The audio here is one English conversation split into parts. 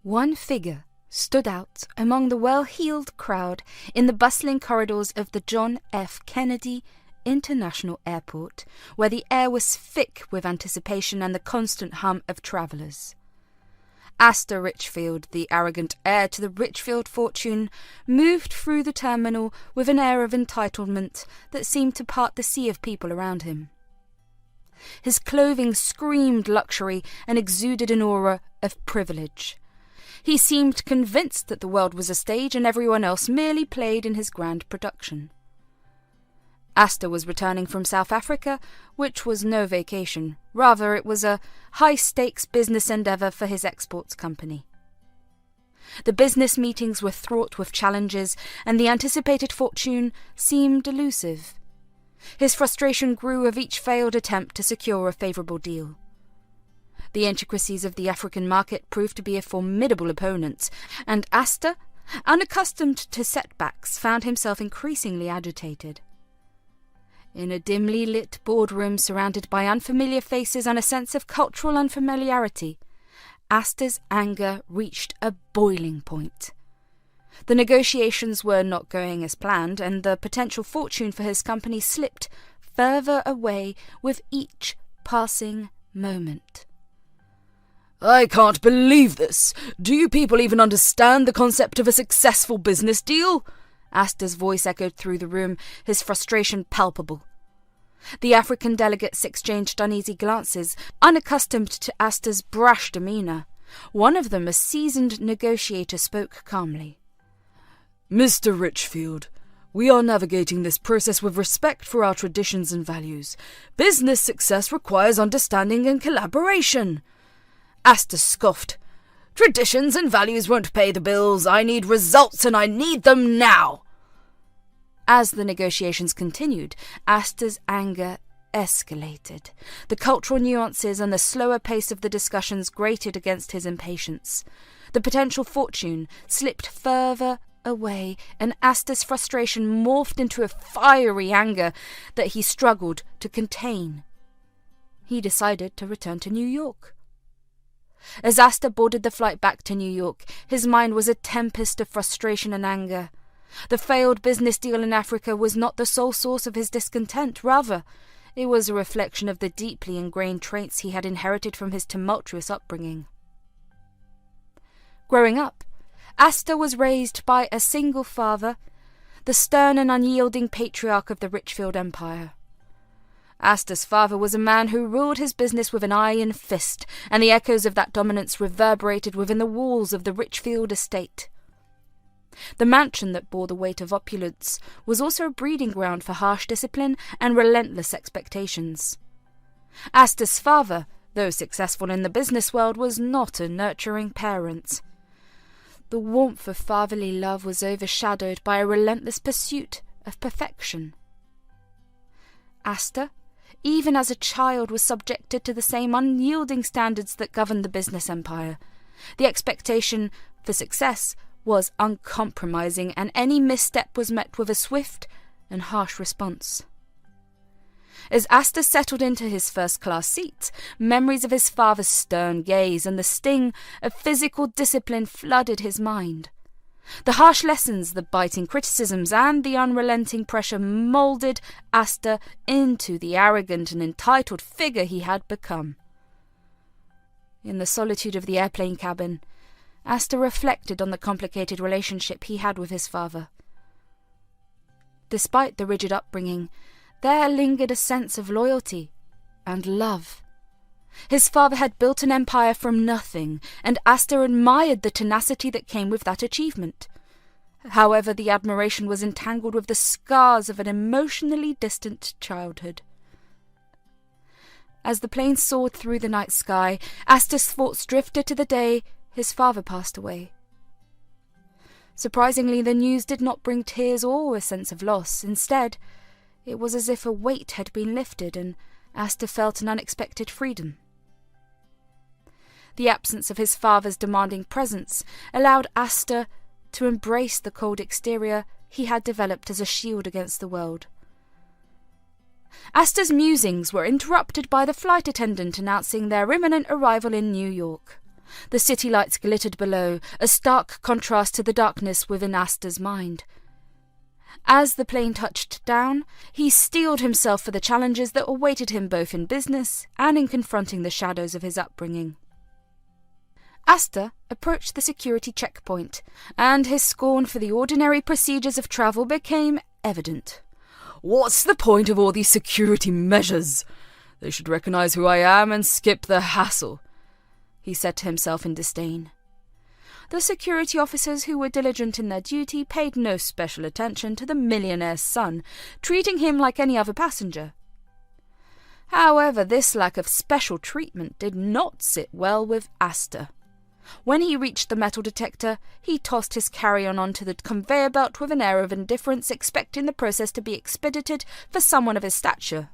One figure stood out among the well-heeled crowd in the bustling corridors of the John F. Kennedy International Airport, where the air was thick with anticipation and the constant hum of travellers. Astor Richfield, the arrogant heir to the Richfield fortune, moved through the terminal with an air of entitlement that seemed to part the sea of people around him. His clothing screamed luxury and exuded an aura of privilege. He seemed convinced that the world was a stage and everyone else merely played in his grand production. Astor was returning from South Africa, which was no vacation. Rather, it was a high-stakes business endeavour for his exports company. The business meetings were fraught with challenges, and the anticipated fortune seemed elusive. His frustration grew with each failed attempt to secure a favourable deal. The intricacies of the African market proved to be a formidable opponent, and Astor, unaccustomed to setbacks, found himself increasingly agitated. In a dimly lit boardroom surrounded by unfamiliar faces and a sense of cultural unfamiliarity, Astor's anger reached a boiling point. The negotiations were not going as planned, and the potential fortune for his company slipped further away with each passing moment. "I can't believe this. Do you people even understand the concept of a successful business deal?" Astor's voice echoed through the room, his frustration palpable. The African delegates exchanged uneasy glances, unaccustomed to Astor's brash demeanour. One of them, a seasoned negotiator, spoke calmly. "Mr. Richfield, we are navigating this process with respect for our traditions and values. Business success requires understanding and collaboration." Astor scoffed. "Traditions and values won't pay the bills. I need results, and I need them now." As the negotiations continued, Astor's anger escalated. The cultural nuances and the slower pace of the discussions grated against his impatience. The potential fortune slipped further away, and Astor's frustration morphed into a fiery anger that he struggled to contain. He decided to return to New York. As Astor boarded the flight back to New York, his mind was a tempest of frustration and anger. The failed business deal in Africa was not the sole source of his discontent. Rather, it was a reflection of the deeply ingrained traits he had inherited from his tumultuous upbringing. Growing up, Astor was raised by a single father, the stern and unyielding patriarch of the Richfield Empire. Astor's father was a man who ruled his business with an iron fist, and the echoes of that dominance reverberated within the walls of the Richfield estate. The mansion that bore the weight of opulence was also a breeding ground for harsh discipline and relentless expectations. Astor's father, though successful in the business world, was not a nurturing parent. The warmth of fatherly love was overshadowed by a relentless pursuit of perfection. Astor, even as a child, was subjected to the same unyielding standards that governed the business empire. The expectation for success was uncompromising, and any misstep was met with a swift and harsh response. As Astor settled into his first-class seat, memories of his father's stern gaze and the sting of physical discipline flooded his mind. The harsh lessons, the biting criticisms, and the unrelenting pressure moulded Astor into the arrogant and entitled figure he had become. In the solitude of the airplane cabin, Astor reflected on the complicated relationship he had with his father. Despite the rigid upbringing, there lingered a sense of loyalty and love. His father had built an empire from nothing, and Astor admired the tenacity that came with that achievement. However, the admiration was entangled with the scars of an emotionally distant childhood. As the plane soared through the night sky, Astor's thoughts drifted to the day his father passed away. Surprisingly, the news did not bring tears or a sense of loss. Instead, it was as if a weight had been lifted, and Astor felt an unexpected freedom. The absence of his father's demanding presence allowed Astor to embrace the cold exterior he had developed as a shield against the world. Astor's musings were interrupted by the flight attendant announcing their imminent arrival in New York. The city lights glittered below, a stark contrast to the darkness within Astor's mind. As the plane touched down, he steeled himself for the challenges that awaited him both in business and in confronting the shadows of his upbringing. Astor approached the security checkpoint, and his scorn for the ordinary procedures of travel became evident. "What's the point of all these security measures? They should recognize who I am and skip the hassle," he said to himself in disdain. The security officers who were diligent in their duty paid no special attention to the millionaire's son, treating him like any other passenger. However, this lack of special treatment did not sit well with Astor. When he reached the metal detector, he tossed his carry-on onto the conveyor belt with an air of indifference, expecting the process to be expedited for someone of his stature.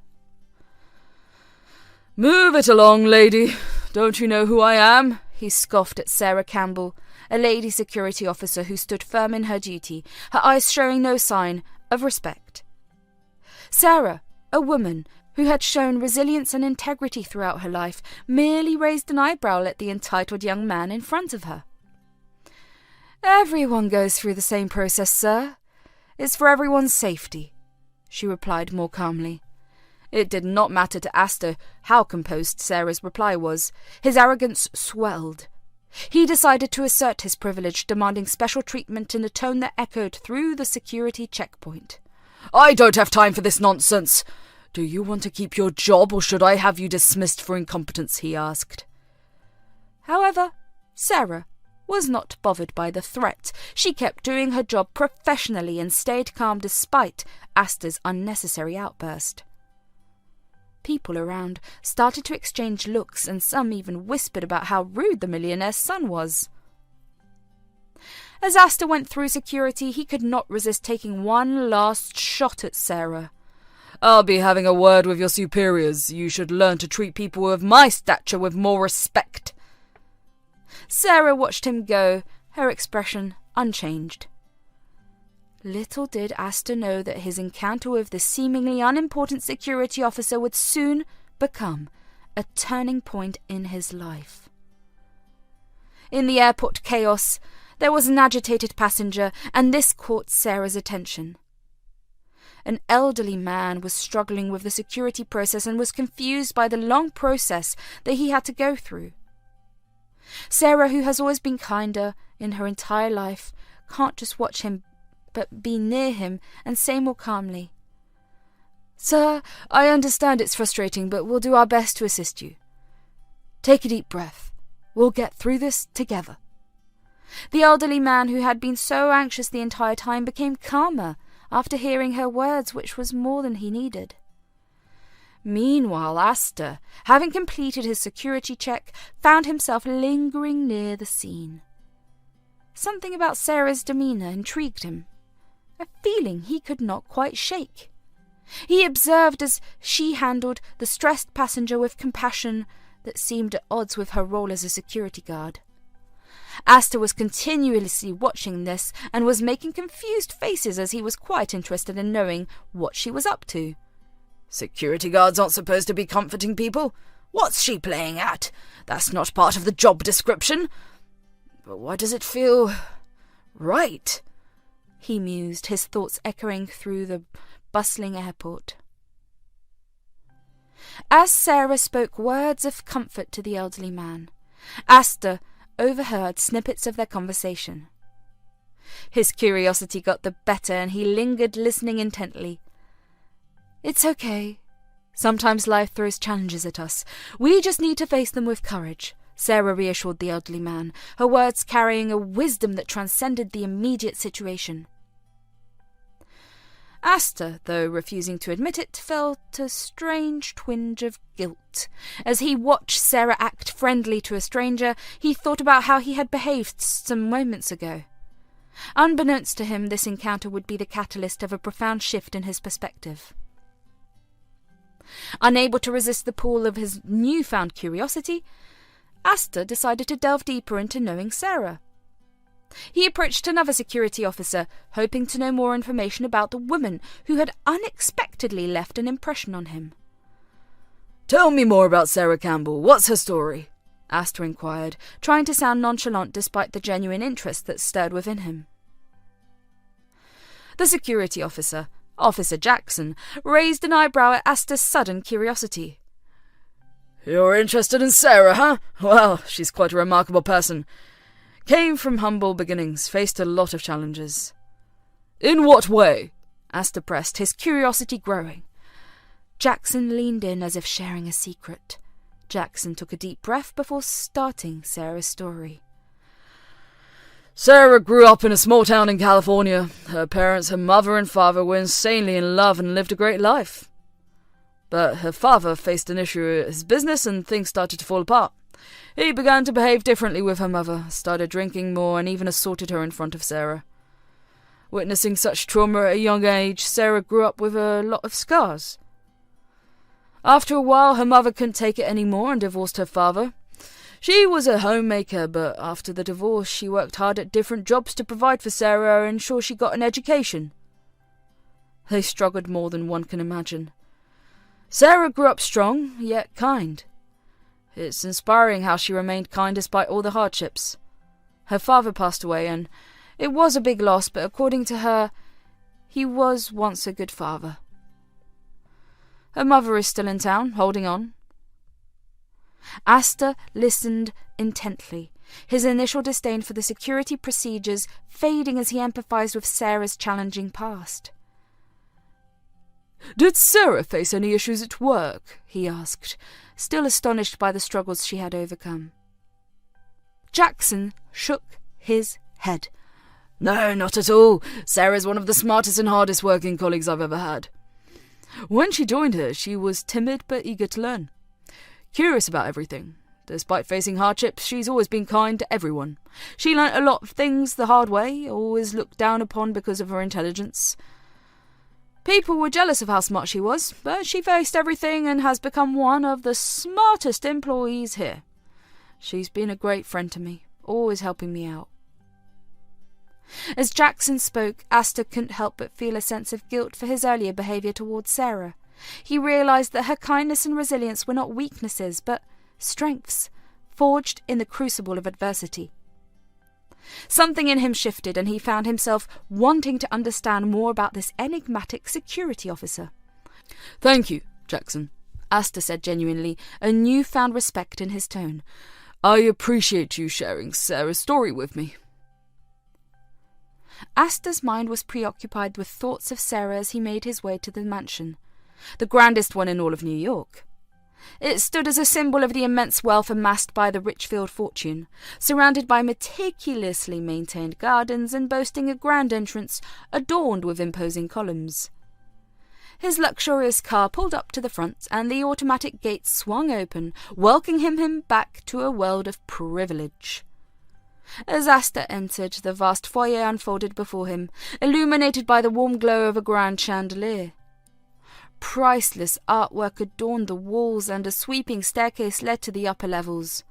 "Move it along, lady. Don't you know who I am?" he scoffed at Sarah Campbell, a lady security officer who stood firm in her duty, her eyes showing no sign of respect. Sarah, a woman who had shown resilience and integrity throughout her life, merely raised an eyebrow at the entitled young man in front of her. "Everyone goes through the same process, sir. It's for everyone's safety," she replied more calmly. It did not matter to Astor how composed Sarah's reply was. His arrogance swelled. He decided to assert his privilege, demanding special treatment in a tone that echoed through the security checkpoint. "I don't have time for this nonsense. Do you want to keep your job, or should I have you dismissed for incompetence?" he asked. However, Sarah was not bothered by the threat. She kept doing her job professionally and stayed calm despite Astor's unnecessary outburst. People around started to exchange looks, and some even whispered about how rude the millionaire's son was. As Astor went through security, he could not resist taking one last shot at Sarah. "I'll be having a word with your superiors. You should learn to treat people of my stature with more respect." Sarah watched him go, her expression unchanged. Little did Astor know that his encounter with the seemingly unimportant security officer would soon become a turning point in his life. In the airport chaos, there was an agitated passenger, and this caught Sarah's attention. An elderly man was struggling with the security process and was confused by the long process that he had to go through. Sarah, who has always been kinder in her entire life, can't just watch him but be near him and say more calmly, "Sir, I understand it's frustrating, but we'll do our best to assist you. Take a deep breath. We'll get through this together." The elderly man, who had been so anxious the entire time, became calmer after hearing her words, which was more than he needed. Meanwhile, Astor, having completed his security check, found himself lingering near the scene. Something about Sarah's demeanor intrigued him, a feeling he could not quite shake. He observed as she handled the stressed passenger with compassion that seemed at odds with her role as a security guard. Astor was continuously watching this and was making confused faces as he was quite interested in knowing what she was up to. "Security guards aren't supposed to be comforting people. What's she playing at? That's not part of the job description. But why does it feel right?" he mused, his thoughts echoing through the bustling airport. As Sarah spoke words of comfort to the elderly man, Astor overheard snippets of their conversation. His curiosity got the better, and he lingered, listening intently. "It's okay. Sometimes life throws challenges at us. We just need to face them with courage," Sarah reassured the elderly man, her words carrying a wisdom that transcended the immediate situation. Astor, though refusing to admit it, felt a strange twinge of guilt. As he watched Sarah act friendly to a stranger, he thought about how he had behaved some moments ago. Unbeknownst to him, this encounter would be the catalyst of a profound shift in his perspective. Unable to resist the pull of his newfound curiosity, Astor decided to delve deeper into knowing Sarah. He approached another security officer, hoping to know more information about the woman who had unexpectedly left an impression on him. "Tell me more about Sarah Campbell. What's her story?" Astor inquired, trying to sound nonchalant despite the genuine interest that stirred within him. The security officer, Officer Jackson, raised an eyebrow at Astor's sudden curiosity. "You're interested in Sarah, huh? Well, she's quite a remarkable person. Came from humble beginnings, faced a lot of challenges." "In what way?" Astor pressed, his curiosity growing. Jackson leaned in as if sharing a secret. Jackson took a deep breath before starting Sarah's story. Sarah grew up in a small town in California. Her parents, her mother and father, were insanely in love and lived a great life. But her father faced an issue at his business and things started to fall apart. He began to behave differently with her mother, started drinking more and even assaulted her in front of Sarah. Witnessing such trauma at a young age, Sarah grew up with a lot of scars. After a while, her mother couldn't take it anymore and divorced her father. She was a homemaker, but after the divorce, she worked hard at different jobs to provide for Sarah and ensure she got an education. They struggled more than one can imagine. Sarah grew up strong, yet kind. It's inspiring how she remained kind despite all the hardships. Her father passed away, and it was a big loss, but according to her, he was once a good father. Her mother is still in town, holding on. Astor listened intently, his initial disdain for the security procedures fading as he empathized with Sarah's challenging past. "Did Sarah face any issues at work?" he asked, still astonished by the struggles she had overcome. Jackson shook his head. "No, not at all. Sarah's one of the smartest and hardest working colleagues I've ever had. When she joined her, she was timid but eager to learn. Curious about everything. Despite facing hardships, she's always been kind to everyone. She learnt a lot of things the hard way, always looked down upon because of her intelligence. People were jealous of how smart she was, but she faced everything and has become one of the smartest employees here. She's been a great friend to me, always helping me out." As Jackson spoke, Astor couldn't help but feel a sense of guilt for his earlier behaviour towards Sarah. He realised that her kindness and resilience were not weaknesses, but strengths, forged in the crucible of adversity. Something in him shifted, and he found himself wanting to understand more about this enigmatic security officer. "Thank you, Jackson," Astor said genuinely, a newfound respect in his tone. "I appreciate you sharing Sarah's story with me." Astor's mind was preoccupied with thoughts of Sarah as he made his way to the mansion, the grandest one in all of New York. It stood as a symbol of the immense wealth amassed by the Richfield fortune, surrounded by meticulously maintained gardens and boasting a grand entrance adorned with imposing columns. His luxurious car pulled up to the front, and the automatic gates swung open, welcoming him back to a world of privilege. As Astor entered, the vast foyer unfolded before him, illuminated by the warm glow of a grand chandelier. Priceless artwork adorned the walls, and a sweeping staircase led to the upper levels.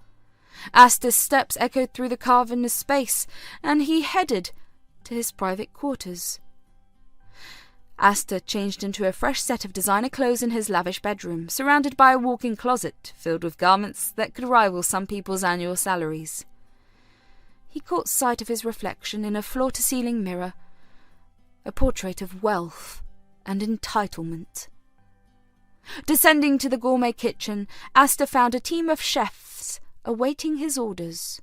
Astor's steps echoed through the carven space, and he headed to his private quarters. Astor changed into a fresh set of designer clothes in his lavish bedroom, surrounded by a walk-in closet filled with garments that could rival some people's annual salaries. He caught sight of his reflection in a floor-to-ceiling mirror, a portrait of wealth and entitlement. Descending to the gourmet kitchen, Astor found a team of chefs awaiting his orders.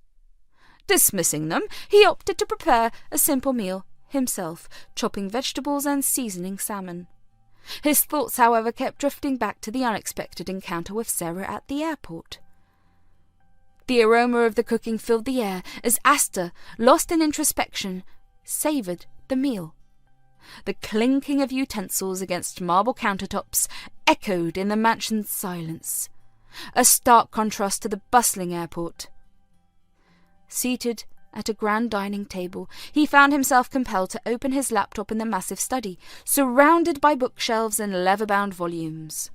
Dismissing them, he opted to prepare a simple meal himself, chopping vegetables and seasoning salmon. His thoughts, however, kept drifting back to the unexpected encounter with Sarah at the airport. The aroma of the cooking filled the air as Astor, lost in introspection, savoured the meal. The clinking of utensils against marble countertops echoed in the mansion's silence, a stark contrast to the bustling airport. Seated at a grand dining table, he found himself compelled to open his laptop in the massive study, surrounded by bookshelves and leather-bound volumes.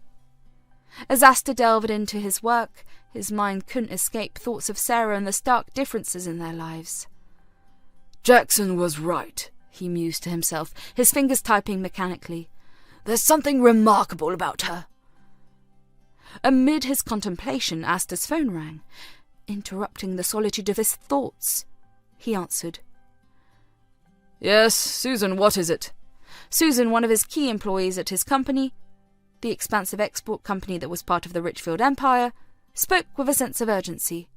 As Astor delved into his work, his mind couldn't escape thoughts of Sarah and the stark differences in their lives. "Jackson was right," he mused to himself, his fingers typing mechanically. "There's something remarkable about her." Amid his contemplation, Astor's phone rang. interrupting the solitude of his thoughts. He answered. Yes, Susan, what is it? Susan, one of his key employees at his company, the expansive export company that was part of the Richfield Empire, spoke with a sense of urgency.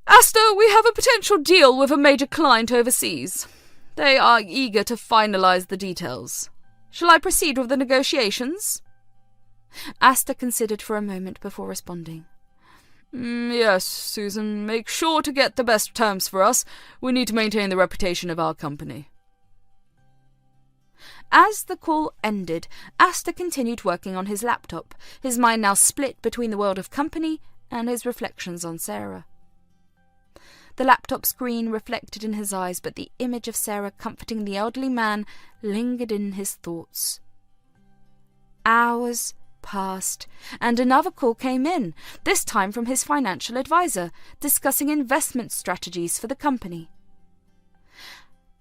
Astor, we have a potential deal with a major client overseas. They are eager to finalize the details. Shall I proceed with the negotiations? Astor considered for a moment before responding. Yes, Susan, make sure to get the best terms for us. We need to maintain the reputation of our company. As the call ended, Astor continued working on his laptop, his mind now split between the world of company and his reflections on Sarah. The laptop screen reflected in his eyes, but the image of Sarah comforting the elderly man lingered in his thoughts. Hours passed, and another call came in, this time from his financial advisor, discussing investment strategies for the company.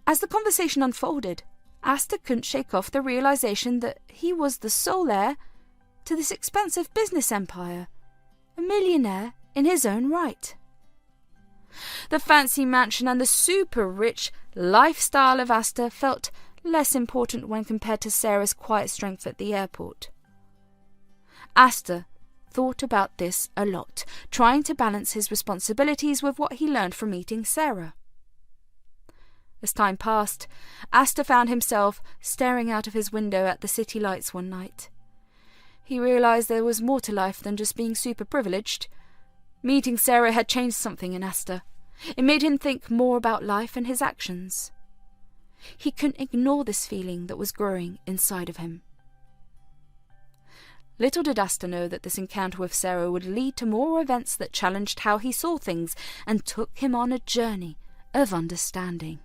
As the conversation unfolded, Astor couldn't shake off the realization that he was the sole heir to this expansive business empire, a millionaire in his own right. The fancy mansion and the super-rich lifestyle of Astor felt less important when compared to Sarah's quiet strength at the airport. Astor thought about this a lot, trying to balance his responsibilities with what he learned from meeting Sarah. As time passed, Astor found himself staring out of his window at the city lights one night. He realized there was more to life than just being super-privileged. Meeting Sarah had changed something in Astor. It made him think more about life and his actions. He couldn't ignore this feeling that was growing inside of him. Little did Astor know that this encounter with Sarah would lead to more events that challenged how he saw things and took him on a journey of understanding.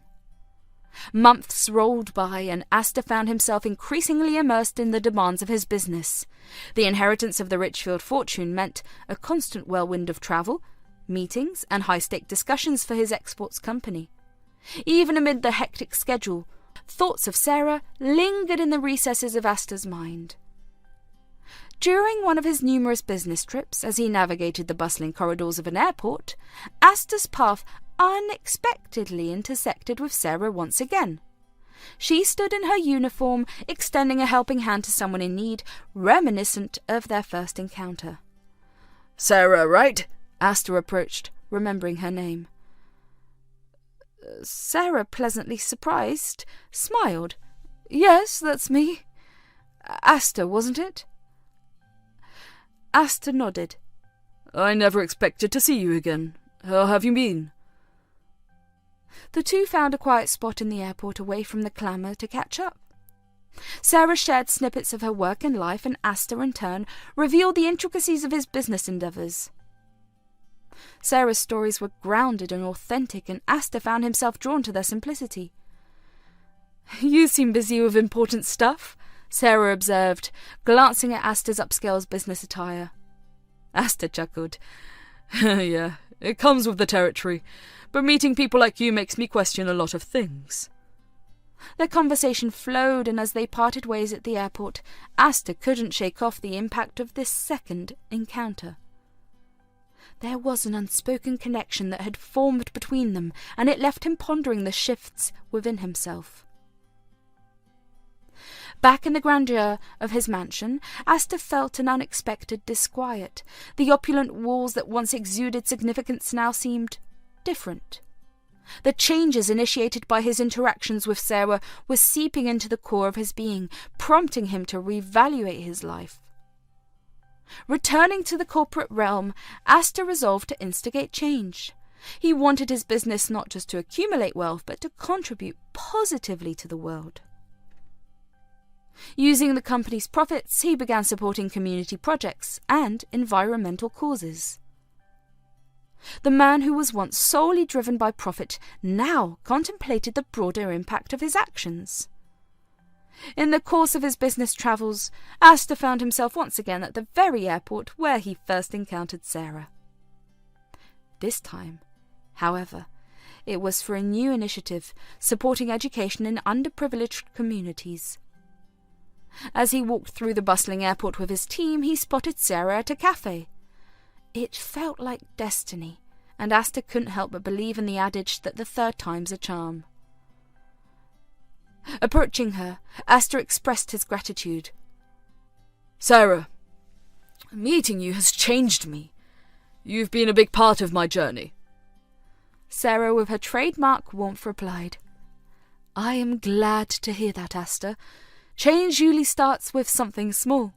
Months rolled by, and Astor found himself increasingly immersed in the demands of his business. The inheritance of the Richfield fortune meant a constant whirlwind of travel, meetings, and high-stake discussions for his exports company. Even amid the hectic schedule, thoughts of Sarah lingered in the recesses of Astor's mind. During one of his numerous business trips, as he navigated the bustling corridors of an airport, Astor's path unexpectedly intersected with Sarah once again. She stood in her uniform, extending a helping hand to someone in need, reminiscent of their first encounter. Sarah, right? Astor approached, remembering her name. Sarah, pleasantly surprised, smiled. Yes, that's me. Astor, wasn't it? Astor nodded. I never expected to see you again. How have you been? The two found a quiet spot in the airport away from the clamour to catch up. Sarah shared snippets of her work and life, and Astor, in turn, revealed the intricacies of his business endeavours. Sarah's stories were grounded and authentic, and Astor found himself drawn to their simplicity. You seem busy with important stuff, Sarah observed, glancing at Astor's upscale business attire. Astor chuckled. Yeah, it comes with the territory, but meeting people like you makes me question a lot of things. Their conversation flowed, and as they parted ways at the airport, Astor couldn't shake off the impact of this second encounter. There was an unspoken connection that had formed between them, and it left him pondering the shifts within himself. Back in the grandeur of his mansion, Astor felt an unexpected disquiet. The opulent walls that once exuded significance now seemed different. The changes initiated by his interactions with Sarah were seeping into the core of his being, prompting him to reevaluate his life. Returning to the corporate realm, Astor resolved to instigate change. He wanted his business not just to accumulate wealth, but to contribute positively to the world. Using the company's profits, he began supporting community projects and environmental causes. The man who was once solely driven by profit now contemplated the broader impact of his actions. In the course of his business travels, Astor found himself once again at the very airport where he first encountered Sarah. This time, however, it was for a new initiative supporting education in underprivileged communities. As he walked through the bustling airport with his team, he spotted Sarah at a cafe. It felt like destiny, and Astor couldn't help but believe in the adage that the third time's a charm. Approaching her, Astor expressed his gratitude. Sarah, meeting you has changed me. You've been a big part of my journey. Sarah, with her trademark warmth, replied, I am glad to hear that, Astor. Change usually starts with something small.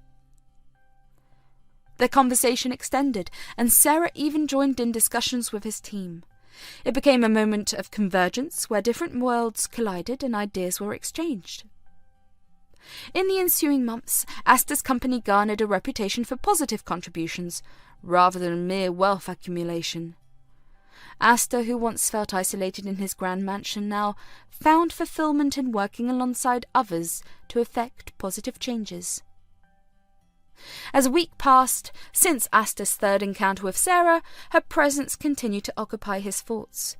Their conversation extended, and Sarah even joined in discussions with his team. It became a moment of convergence where different worlds collided and ideas were exchanged. In the ensuing months, Astor's company garnered a reputation for positive contributions, rather than mere wealth accumulation. Astor, who once felt isolated in his grand mansion, now found fulfillment in working alongside others to effect positive changes. As a week passed, since Astor's third encounter with Sarah, her presence continued to occupy his thoughts.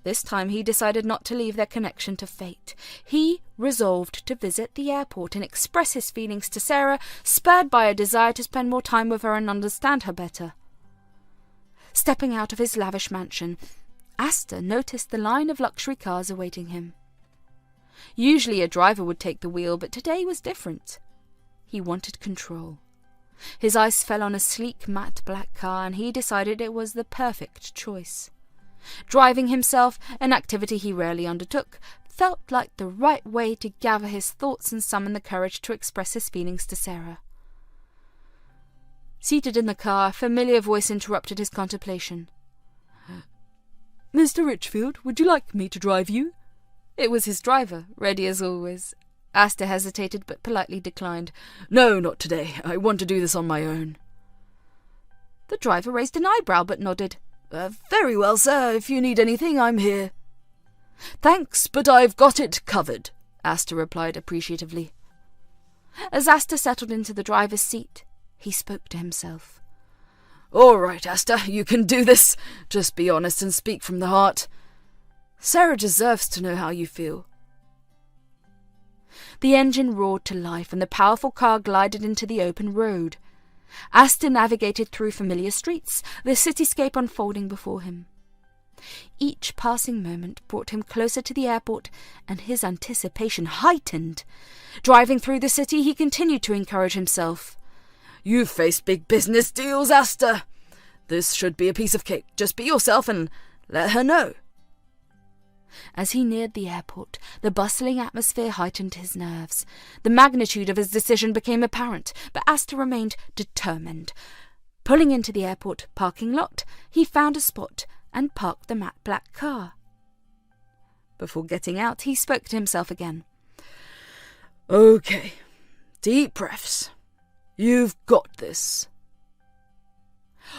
This time he decided not to leave their connection to fate. He resolved to visit the airport and express his feelings to Sarah, spurred by a desire to spend more time with her and understand her better. Stepping out of his lavish mansion, Astor noticed the line of luxury cars awaiting him. Usually a driver would take the wheel, but today was different. He wanted control. His eyes fell on a sleek matte black car, and he decided it was the perfect choice. Driving himself, an activity he rarely undertook, felt like the right way to gather his thoughts and summon the courage to express his feelings to Sarah. Seated in the car, a familiar voice interrupted his contemplation. Mr. Richfield, would you like me to drive you? It was his driver, ready as always. Astor hesitated but politely declined. No, not today. I want to do this on my own. The driver raised an eyebrow but nodded. Very well, sir. If you need anything, I'm here. Thanks, but I've got it covered, Astor replied appreciatively. As Astor settled into the driver's seat, he spoke to himself. All right, Astor, you can do this. Just be honest and speak from the heart. Sarah deserves to know how you feel. The engine roared to life, and the powerful car glided into the open road. Astor navigated through familiar streets, the cityscape unfolding before him. Each passing moment brought him closer to the airport, and his anticipation heightened. Driving through the city, he continued to encourage himself. You've faced big business deals, Astor. This should be a piece of cake. Just be yourself and let her know. As he neared the airport, the bustling atmosphere heightened his nerves. The magnitude of his decision became apparent, but Astor remained determined. Pulling into the airport parking lot, he found a spot and parked the matte black car. Before getting out, he spoke to himself again. Okay, deep breaths. You've got this.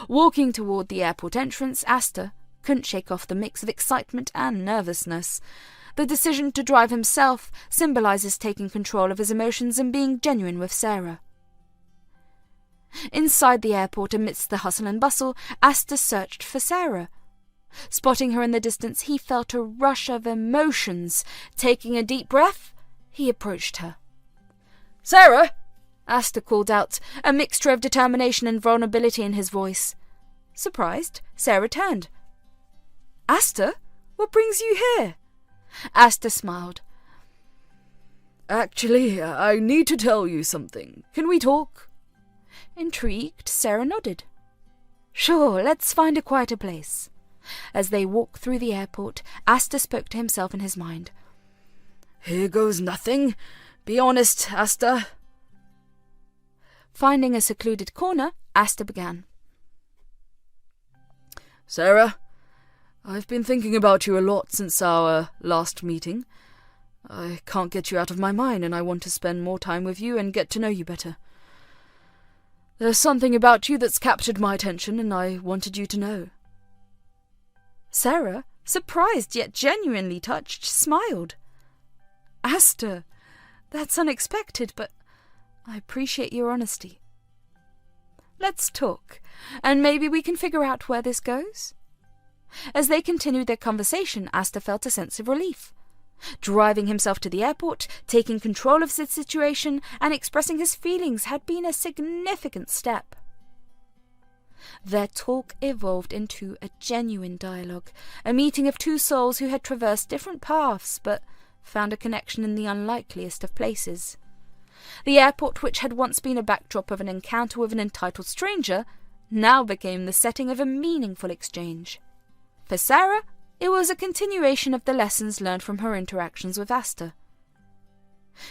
Walking toward the airport entrance, Astor couldn't shake off the mix of excitement and nervousness. The decision to drive himself symbolizes taking control of his emotions and being genuine with Sarah. Inside the airport, amidst the hustle and bustle, Astor searched for Sarah. Spotting her in the distance, he felt a rush of emotions. Taking a deep breath, he approached her. Sarah! Astor called out, a mixture of determination and vulnerability in his voice. Surprised, Sarah turned. Astor, what brings you here? Astor smiled. Actually, I need to tell you something. Can we talk? Intrigued, Sarah nodded. Sure, let's find a quieter place. As they walked through the airport, Astor spoke to himself in his mind. Here goes nothing. Be honest, Astor. Finding a secluded corner, Astor began. Sarah, I've been thinking about you a lot since our last meeting. I can't get you out of my mind, and I want to spend more time with you and get to know you better. There's something about you that's captured my attention, and I wanted you to know. Sarah, surprised yet genuinely touched, smiled. Astor, that's unexpected, but I appreciate your honesty. Let's talk, and maybe we can figure out where this goes. As they continued their conversation, Astor felt a sense of relief. Driving himself to the airport, taking control of the situation, and expressing his feelings had been a significant step. Their talk evolved into a genuine dialogue, a meeting of two souls who had traversed different paths but found a connection in the unlikeliest of places. The airport, which had once been a backdrop of an encounter with an entitled stranger, now became the setting of a meaningful exchange. For Sarah, it was a continuation of the lessons learned from her interactions with Astor.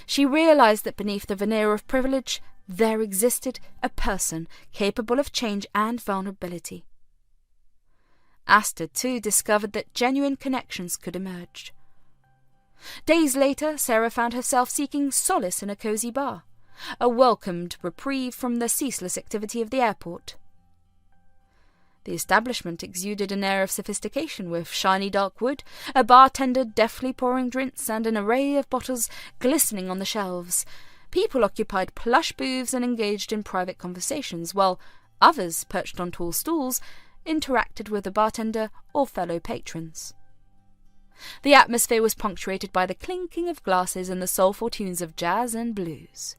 She realized that beneath the veneer of privilege, there existed a person capable of change and vulnerability. Astor, too, discovered that genuine connections could emerge. Days later, Sarah found herself seeking solace in a cozy bar, a welcomed reprieve from the ceaseless activity of the airport. The establishment exuded an air of sophistication, with shiny dark wood, a bartender deftly pouring drinks, and an array of bottles glistening on the shelves. People occupied plush booths and engaged in private conversations, while others, perched on tall stools, interacted with the bartender or fellow patrons. The atmosphere was punctuated by the clinking of glasses and the soulful tunes of jazz and blues.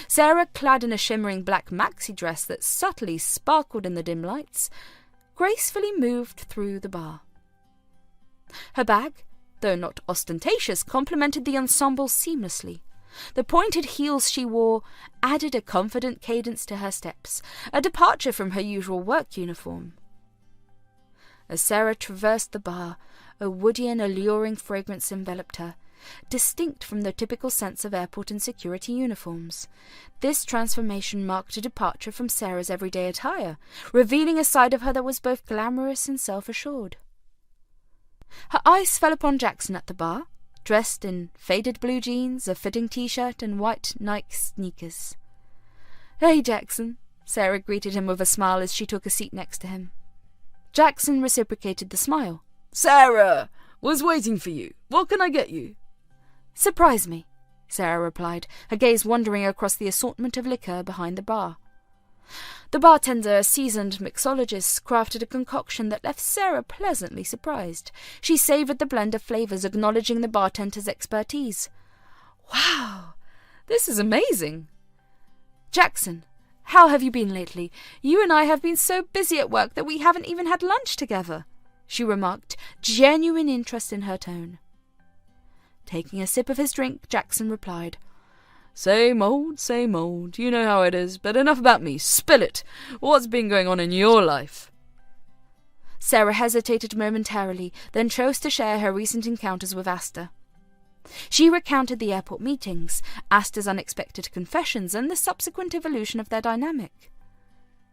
Sarah, clad in a shimmering black maxi dress that subtly sparkled in the dim lights, gracefully moved through the bar. Her bag, though not ostentatious, complemented the ensemble seamlessly. The pointed heels she wore added a confident cadence to her steps, a departure from her usual work uniform. As Sarah traversed the bar, a woody and alluring fragrance enveloped her, distinct from the typical sense of airport and security uniforms. This transformation marked a departure from Sarah's everyday attire, revealing a side of her that was both glamorous and self-assured. Her eyes fell upon Jackson at the bar, dressed in faded blue jeans, a fitting t-shirt, and white Nike sneakers. "Hey, Jackson," Sarah greeted him with a smile as she took a seat next to him. Jackson reciprocated the smile. "Sarah! Was waiting for you. What can I get you?" "Surprise me," Sarah replied, her gaze wandering across the assortment of liquor behind the bar. The bartender, a seasoned mixologist, crafted a concoction that left Sarah pleasantly surprised. She savoured the blend of flavours, acknowledging the bartender's expertise. "Wow, this is amazing." "Jackson, how have you been lately? You and I have been so busy at work that we haven't even had lunch together," she remarked, genuine interest in her tone. Taking a sip of his drink, Jackson replied, Same old, you know how it is, but enough about me, spill it! What's been going on in your life?" Sarah hesitated momentarily, then chose to share her recent encounters with Astor. She recounted the airport meetings, Astor's unexpected confessions, and the subsequent evolution of their dynamic.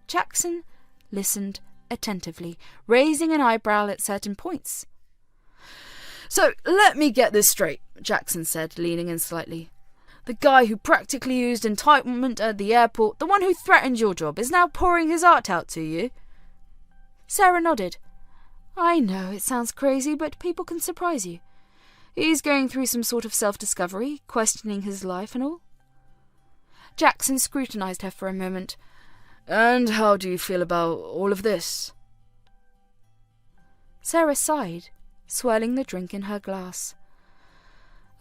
Jackson listened attentively, raising an eyebrow at certain points. "So, let me get this straight," Jackson said, leaning in slightly. "The guy who practically used entitlement at the airport, the one who threatened your job, is now pouring his heart out to you?" Sarah nodded. "I know, it sounds crazy, but people can surprise you. He's going through some sort of self-discovery, questioning his life and all." Jackson scrutinized her for a moment. "And how do you feel about all of this?" Sarah sighed, swirling the drink in her glass.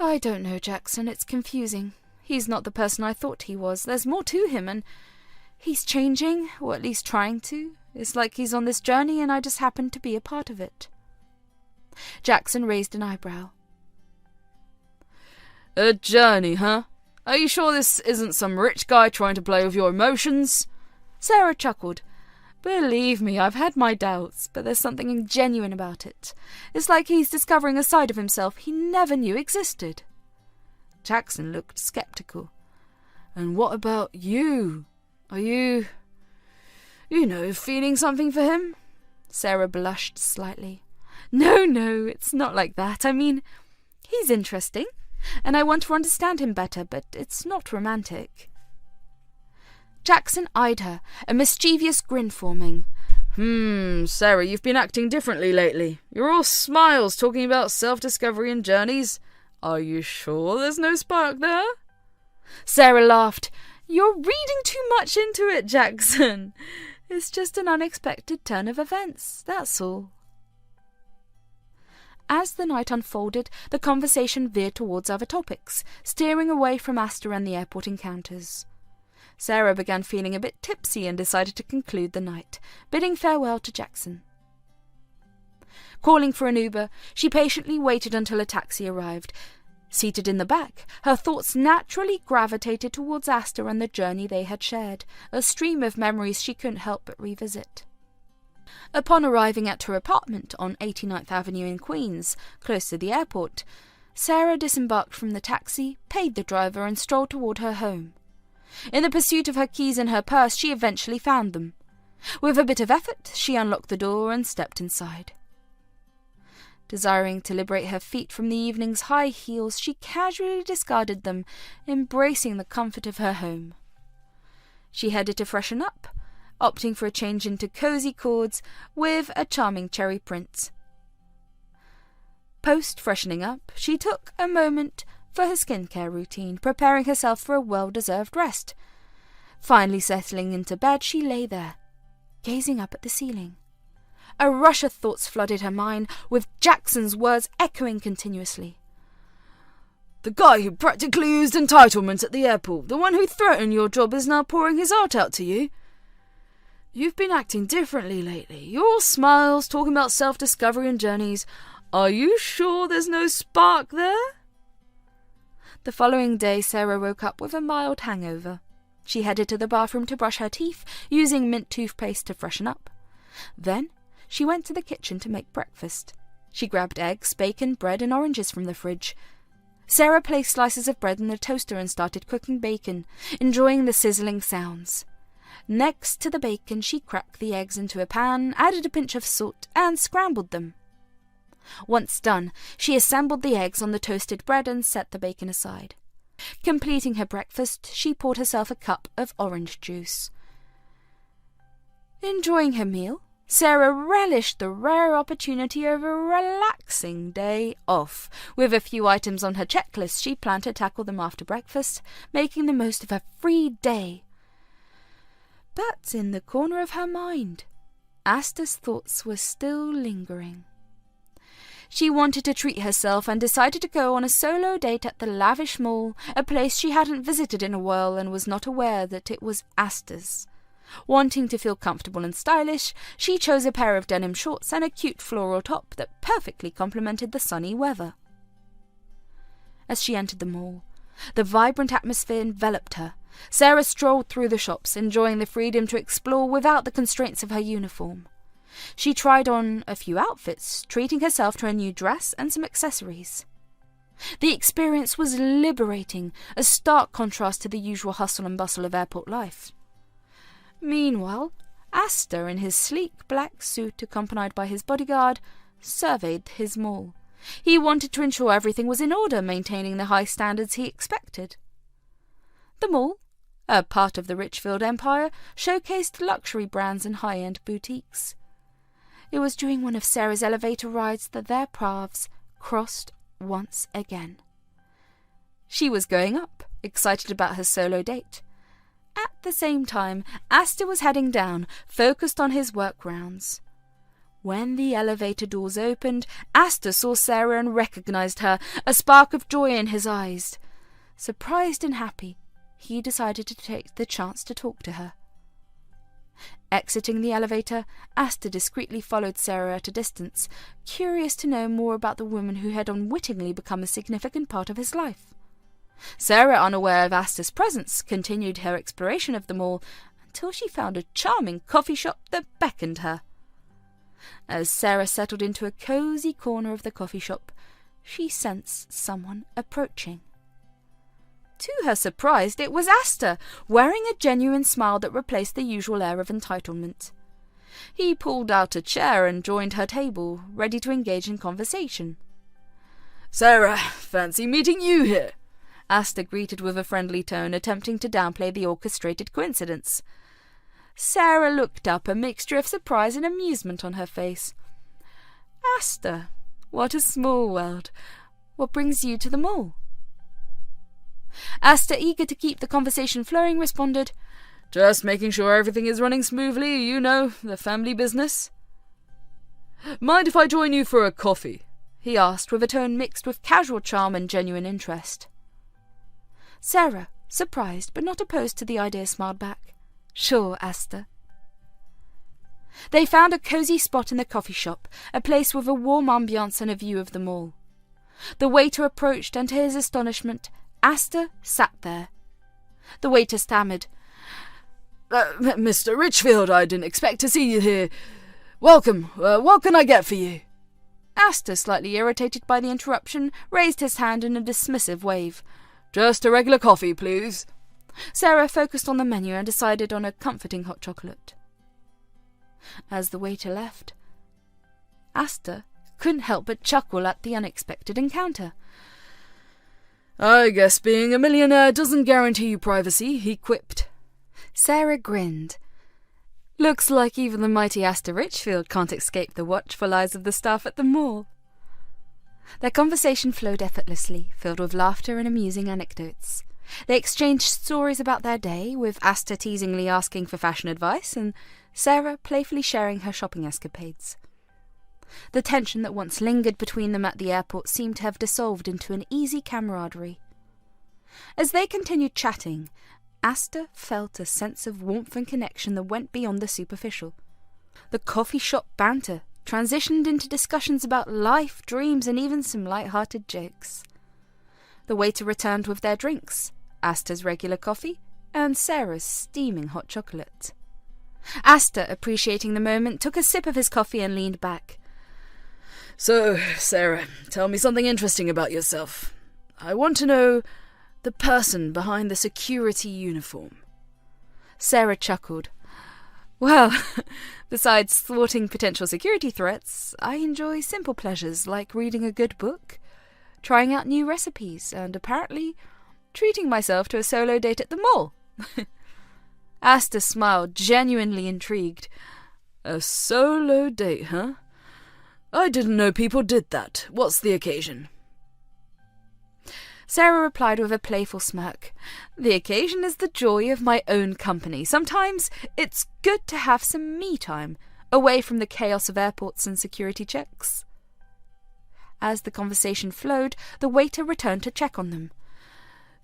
"I don't know, Jackson. It's confusing. He's not the person I thought he was. There's more to him, and he's changing, or at least trying to. It's like he's on this journey, and I just happen to be a part of it." Jackson raised an eyebrow. "A journey, huh? Are you sure this isn't some rich guy trying to play with your emotions?" Sarah chuckled. "Believe me, I've had my doubts, but there's something genuine about it. It's like he's discovering a side of himself he never knew existed." Jackson looked skeptical. "And what about you? Are you feeling something for him?" Sarah blushed slightly. No, it's not like that. I mean, he's interesting, and I want to understand him better, but it's not romantic." Jackson eyed her, a mischievous grin forming. Sarah, you've been acting differently lately. You're all smiles talking about self-discovery and journeys. Are you sure there's no spark there?" Sarah laughed. "You're reading too much into it, Jackson. It's just an unexpected turn of events, that's all." As the night unfolded, the conversation veered towards other topics, steering away from Astor and the airport encounters. Sarah began feeling a bit tipsy and decided to conclude the night, bidding farewell to Jackson. Calling for an Uber, she patiently waited until a taxi arrived. Seated in the back, her thoughts naturally gravitated towards Astor and the journey they had shared, a stream of memories she couldn't help but revisit. Upon arriving at her apartment on 89th Avenue in Queens, close to the airport, Sarah disembarked from the taxi, paid the driver, and strolled toward her home. In the pursuit of her keys and her purse, she eventually found them. With a bit of effort, she unlocked the door and stepped inside. Desiring to liberate her feet from the evening's high heels, she casually discarded them, embracing the comfort of her home. She headed to freshen up, opting for a change into cozy cords with a charming cherry print. Post-freshening up, she took a moment for her skincare routine, preparing herself for a well-deserved rest. Finally settling into bed, she lay there, gazing up at the ceiling. A rush of thoughts flooded her mind, with Jackson's words echoing continuously. The guy who practically used entitlement at the airport, the one who threatened your job, is now pouring his heart out to you. You've been acting differently lately. You're all smiles, talking about self-discovery and journeys. Are you sure there's no spark there? The following day, Sarah woke up with a mild hangover. She headed to the bathroom to brush her teeth, using mint toothpaste to freshen up. Then, she went to the kitchen to make breakfast. She grabbed eggs, bacon, bread, and oranges from the fridge. Sarah placed slices of bread in the toaster and started cooking bacon, enjoying the sizzling sounds. Next to the bacon, she cracked the eggs into a pan, added a pinch of salt, and scrambled them. Once done, she assembled the eggs on the toasted bread and set the bacon aside. Completing her breakfast, she poured herself a cup of orange juice. Enjoying her meal, Sarah relished the rare opportunity of a relaxing day off. With a few items on her checklist, she planned to tackle them after breakfast, making the most of her free day. But in the corner of her mind, Astor's thoughts were still lingering. She wanted to treat herself and decided to go on a solo date at the lavish mall, a place she hadn't visited in a while and was not aware that it was Astor's. Wanting to feel comfortable and stylish, she chose a pair of denim shorts and a cute floral top that perfectly complemented the sunny weather. As she entered the mall, the vibrant atmosphere enveloped her. Sarah strolled through the shops, enjoying the freedom to explore without the constraints of her uniform. She tried on a few outfits, treating herself to a new dress and some accessories. The experience was liberating, a stark contrast to the usual hustle and bustle of airport life. Meanwhile, Astor, in his sleek black suit accompanied by his bodyguard, surveyed his mall. He wanted to ensure everything was in order, maintaining the high standards he expected. The mall, a part of the Richfield empire, showcased luxury brands and high-end boutiques. It was during one of Sarah's elevator rides that their paths crossed once again. She was going up, excited about her solo date. At the same time, Astor was heading down, focused on his work rounds. When the elevator doors opened, Astor saw Sarah and recognized her, a spark of joy in his eyes. Surprised and happy, he decided to take the chance to talk to her. Exiting the elevator, Astor discreetly followed Sarah at a distance, curious to know more about the woman who had unwittingly become a significant part of his life. Sarah, unaware of Astor's presence, continued her exploration of the mall until she found a charming coffee shop that beckoned her. As Sarah settled into a cozy corner of the coffee shop, she sensed someone approaching. To her surprise, it was Astor, wearing a genuine smile that replaced the usual air of entitlement. He pulled out a chair and joined her table, ready to engage in conversation. "Sarah, fancy meeting you here," Astor greeted with a friendly tone, attempting to downplay the orchestrated coincidence. Sarah looked up, a mixture of surprise and amusement on her face. "Astor, what a small world. What brings you to the mall?" Astor, eager to keep the conversation flowing, responded, "Just making sure everything is running smoothly, you know, the family business." "Mind if I join you for a coffee?" he asked, with a tone mixed with casual charm and genuine interest. Sarah, surprised but not opposed to the idea, smiled back. Sure, Astor. They found a cosy spot in the coffee shop, a place with a warm ambiance and a view of the mall. The waiter approached, and to his astonishment, Astor sat there. The waiter stammered. Mr. Richfield, I didn't expect to see you here. Welcome. What can I get for you? Astor, slightly irritated by the interruption, raised his hand in a dismissive wave. Just a regular coffee, please. Sarah focused on the menu and decided on a comforting hot chocolate. As the waiter left, Astor couldn't help but chuckle at the unexpected encounter. I guess being a millionaire doesn't guarantee you privacy, he quipped. Sarah grinned. Looks like even the mighty Astor Richfield can't escape the watchful eyes of the staff at the mall. Their conversation flowed effortlessly, filled with laughter and amusing anecdotes. They exchanged stories about their day, with Astor teasingly asking for fashion advice and Sarah playfully sharing her shopping escapades. The tension that once lingered between them at the airport seemed to have dissolved into an easy camaraderie. As they continued chatting, Astor felt a sense of warmth and connection that went beyond the superficial. The coffee shop banter transitioned into discussions about life, dreams, and even some light-hearted jokes. The waiter returned with their drinks, Astor's regular coffee and Sarah's steaming hot chocolate. Astor, appreciating the moment, took a sip of his coffee and leaned back. So, Sarah, tell me something interesting about yourself. I want to know the person behind the security uniform. Sarah chuckled. Well, besides thwarting potential security threats, I enjoy simple pleasures like reading a good book, trying out new recipes, and apparently treating myself to a solo date at the mall. Astor smiled, genuinely intrigued. A solo date, huh? I didn't know people did that. What's the occasion? Sarah replied with a playful smirk. The occasion is the joy of my own company. Sometimes it's good to have some me time, away from the chaos of airports and security checks. As the conversation flowed, the waiter returned to check on them.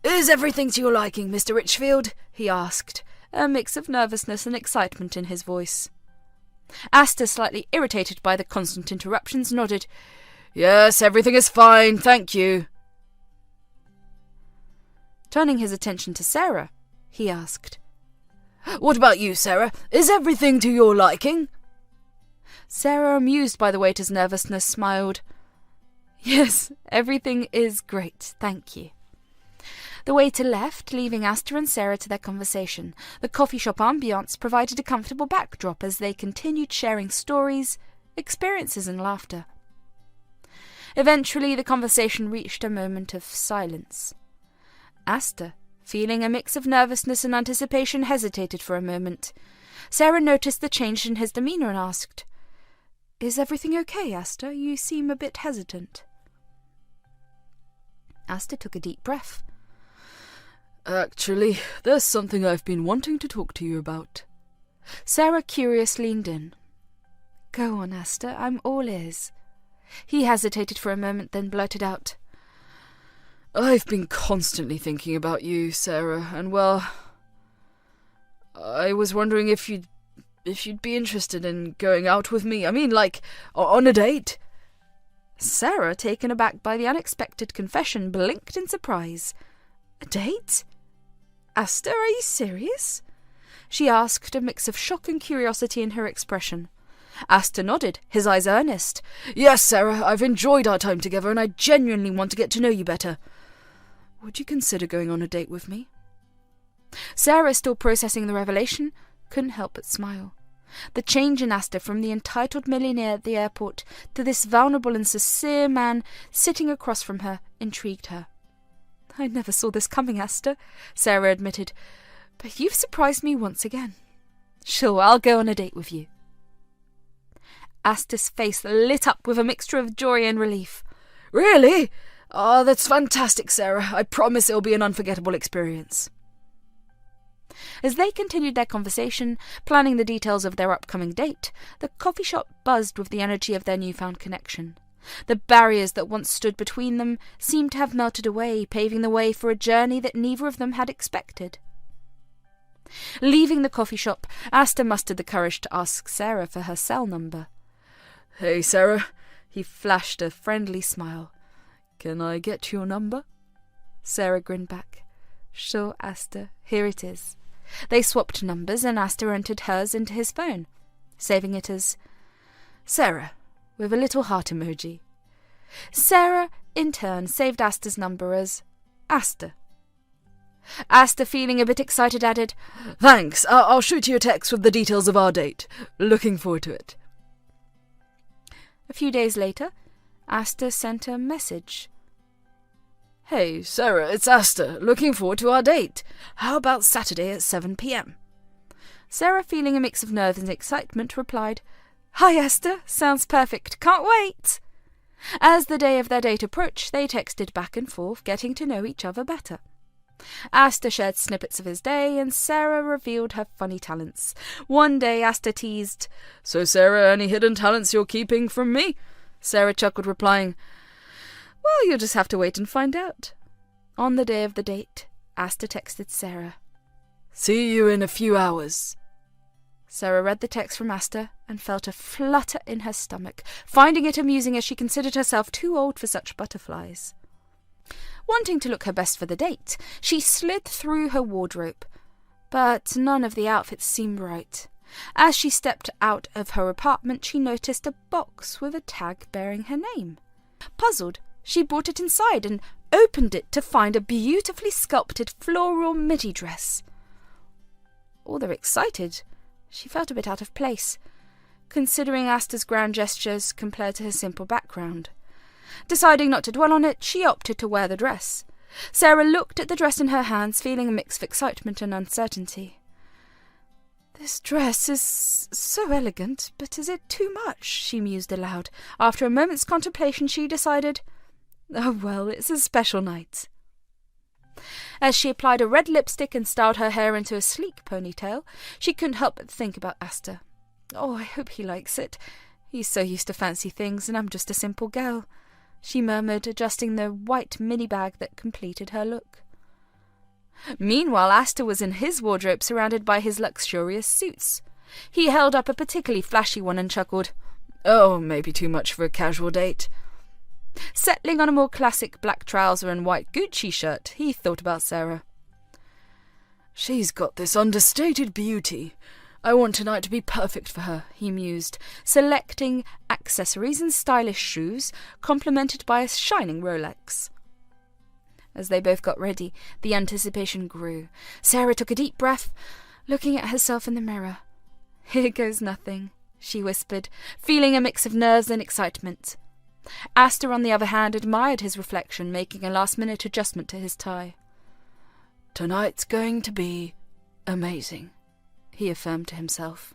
Is everything to your liking, Mr. Richfield? He asked, a mix of nervousness and excitement in his voice. Astor, slightly irritated by the constant interruptions, nodded. Yes, everything is fine, thank you. Turning his attention to Sarah, he asked, What about you, Sarah? Is everything to your liking? Sarah, amused by the waiter's nervousness, smiled. Yes, everything is great, thank you. The waiter left, leaving Astor and Sarah to their conversation. The coffee shop ambiance provided a comfortable backdrop as they continued sharing stories, experiences, and laughter. Eventually, the conversation reached a moment of silence. Astor, feeling a mix of nervousness and anticipation, hesitated for a moment. Sarah noticed the change in his demeanour and asked, Is everything okay, Astor? You seem a bit hesitant. Astor took a deep breath. Actually, there's something I've been wanting to talk to you about. Sarah, curious, leaned in. Go on, Astor, I'm all ears. He hesitated for a moment, then blurted out, I've been constantly thinking about you, Sarah, and well, I was wondering if you'd be interested in going out with me. I mean, like, on a date. Sarah, taken aback by the unexpected confession, blinked in surprise. A date? Astor, are you serious? She asked, a mix of shock and curiosity in her expression. Astor nodded, his eyes earnest. Yes, Sarah, I've enjoyed our time together and I genuinely want to get to know you better. Would you consider going on a date with me? Sarah, still processing the revelation, couldn't help but smile. The change in Astor from the entitled millionaire at the airport to this vulnerable and sincere man sitting across from her intrigued her. I never saw this coming, Astor, Sarah admitted, but you've surprised me once again. Sure, I'll go on a date with you. Astor's face lit up with a mixture of joy and relief. Really? Oh, that's fantastic, Sarah. I promise it'll be an unforgettable experience. As they continued their conversation, planning the details of their upcoming date, the coffee shop buzzed with the energy of their newfound connection. The barriers that once stood between them seemed to have melted away, paving the way for a journey that neither of them had expected. Leaving the coffee shop, Astor mustered the courage to ask Sarah for her cell number. "Hey, Sarah." He flashed a friendly smile. "Can I get your number?" Sarah grinned back. "Sure, Astor. Here it is." They swapped numbers, and Astor entered hers into his phone, saving it as Sarah, with a little heart emoji. Sarah, in turn, saved Astor's number as Astor. Astor, feeling a bit excited, added, "Thanks. I'll shoot you a text with the details of our date. Looking forward to it." A few days later, Astor sent a message. "Hey, Sarah, it's Astor. Looking forward to our date. How about Saturday at 7 p.m? Sarah, feeling a mix of nerves and excitement, replied, "Hi, Astor. Sounds perfect. Can't wait." As the day of their date approached, they texted back and forth, getting to know each other better. Astor shared snippets of his day, and Sarah revealed her funny talents. One day Astor teased, "So, Sarah, any hidden talents you're keeping from me?" Sarah chuckled, replying, "Well, you'll just have to wait and find out." On the day of the date, Astor texted Sarah, "See you in a few hours." Sarah read the text from Astor and felt a flutter in her stomach, finding it amusing as she considered herself too old for such butterflies. Wanting to look her best for the date, she slid through her wardrobe, but none of the outfits seemed right. As she stepped out of her apartment, she noticed a box with a tag bearing her name. Puzzled, she brought it inside and opened it to find a beautifully sculpted floral midi dress. Although excited, she felt a bit out of place, considering Astor's grand gestures compared to her simple background. Deciding not to dwell on it, she opted to wear the dress. Sarah looked at the dress in her hands, feeling a mix of excitement and uncertainty. "This dress is so elegant, but is it too much?" she mused aloud. After a moment's contemplation, she decided, "Oh well, it's a special night." As she applied a red lipstick and styled her hair into a sleek ponytail, she couldn't help but think about Astor. "Oh, I hope he likes it. He's so used to fancy things, and I'm just a simple girl," she murmured, adjusting the white mini bag that completed her look. Meanwhile, Astor was in his wardrobe, surrounded by his luxurious suits. He held up a particularly flashy one and chuckled, "Oh, maybe too much for a casual date." Settling on a more classic black trouser and white Gucci shirt, he thought about Sarah. "She's got this understated beauty. I want tonight to be perfect for her," he mused, selecting accessories and stylish shoes, complemented by a shining Rolex. As they both got ready, the anticipation grew. Sarah took a deep breath, looking at herself in the mirror. "Here goes nothing," she whispered, feeling a mix of nerves and excitement. Astor, on the other hand, admired his reflection, making a last-minute adjustment to his tie. "Tonight's going to be amazing," he affirmed to himself.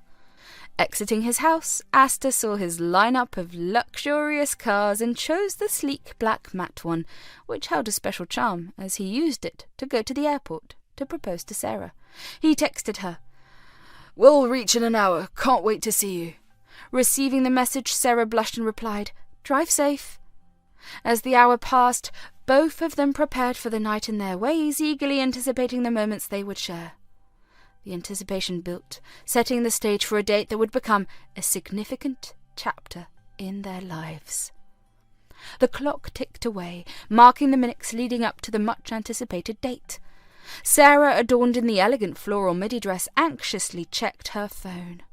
Exiting his house, Astor saw his lineup of luxurious cars and chose the sleek black matte one, which held a special charm, as he used it to go to the airport to propose to Sarah. He texted her, "We'll reach in an hour. Can't wait to see you." Receiving the message, Sarah blushed and replied, "Drive safe." As the hour passed, both of them prepared for the night in their ways, eagerly anticipating the moments they would share. The anticipation built, setting the stage for a date that would become a significant chapter in their lives. The clock ticked away, marking the minutes leading up to the much-anticipated date. Sarah, adorned in the elegant floral midi dress, anxiously checked her phone.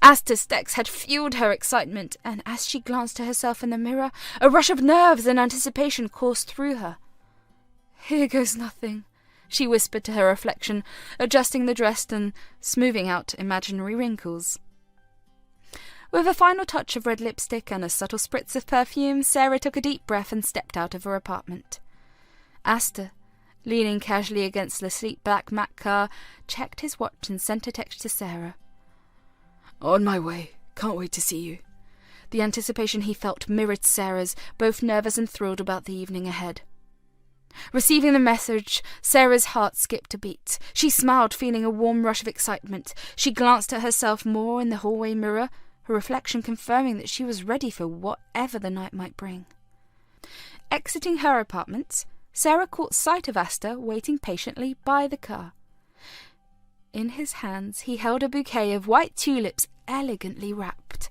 Astor's text had fueled her excitement, and as she glanced at herself in the mirror, a rush of nerves and anticipation coursed through her. "Here goes nothing," she whispered to her reflection, adjusting the dress and smoothing out imaginary wrinkles. With a final touch of red lipstick and a subtle spritz of perfume, Sarah took a deep breath and stepped out of her apartment. Astor, leaning casually against the sleek black matte car, checked his watch and sent a text to Sarah. "On my way. Can't wait to see you." The anticipation he felt mirrored Sarah's, both nervous and thrilled about the evening ahead. Receiving the message, Sarah's heart skipped a beat. She smiled, feeling a warm rush of excitement. She glanced at herself more in the hallway mirror, her reflection confirming that she was ready for whatever the night might bring. Exiting her apartment, Sarah caught sight of Astor waiting patiently by the car. In his hands he held a bouquet of white tulips elegantly wrapped.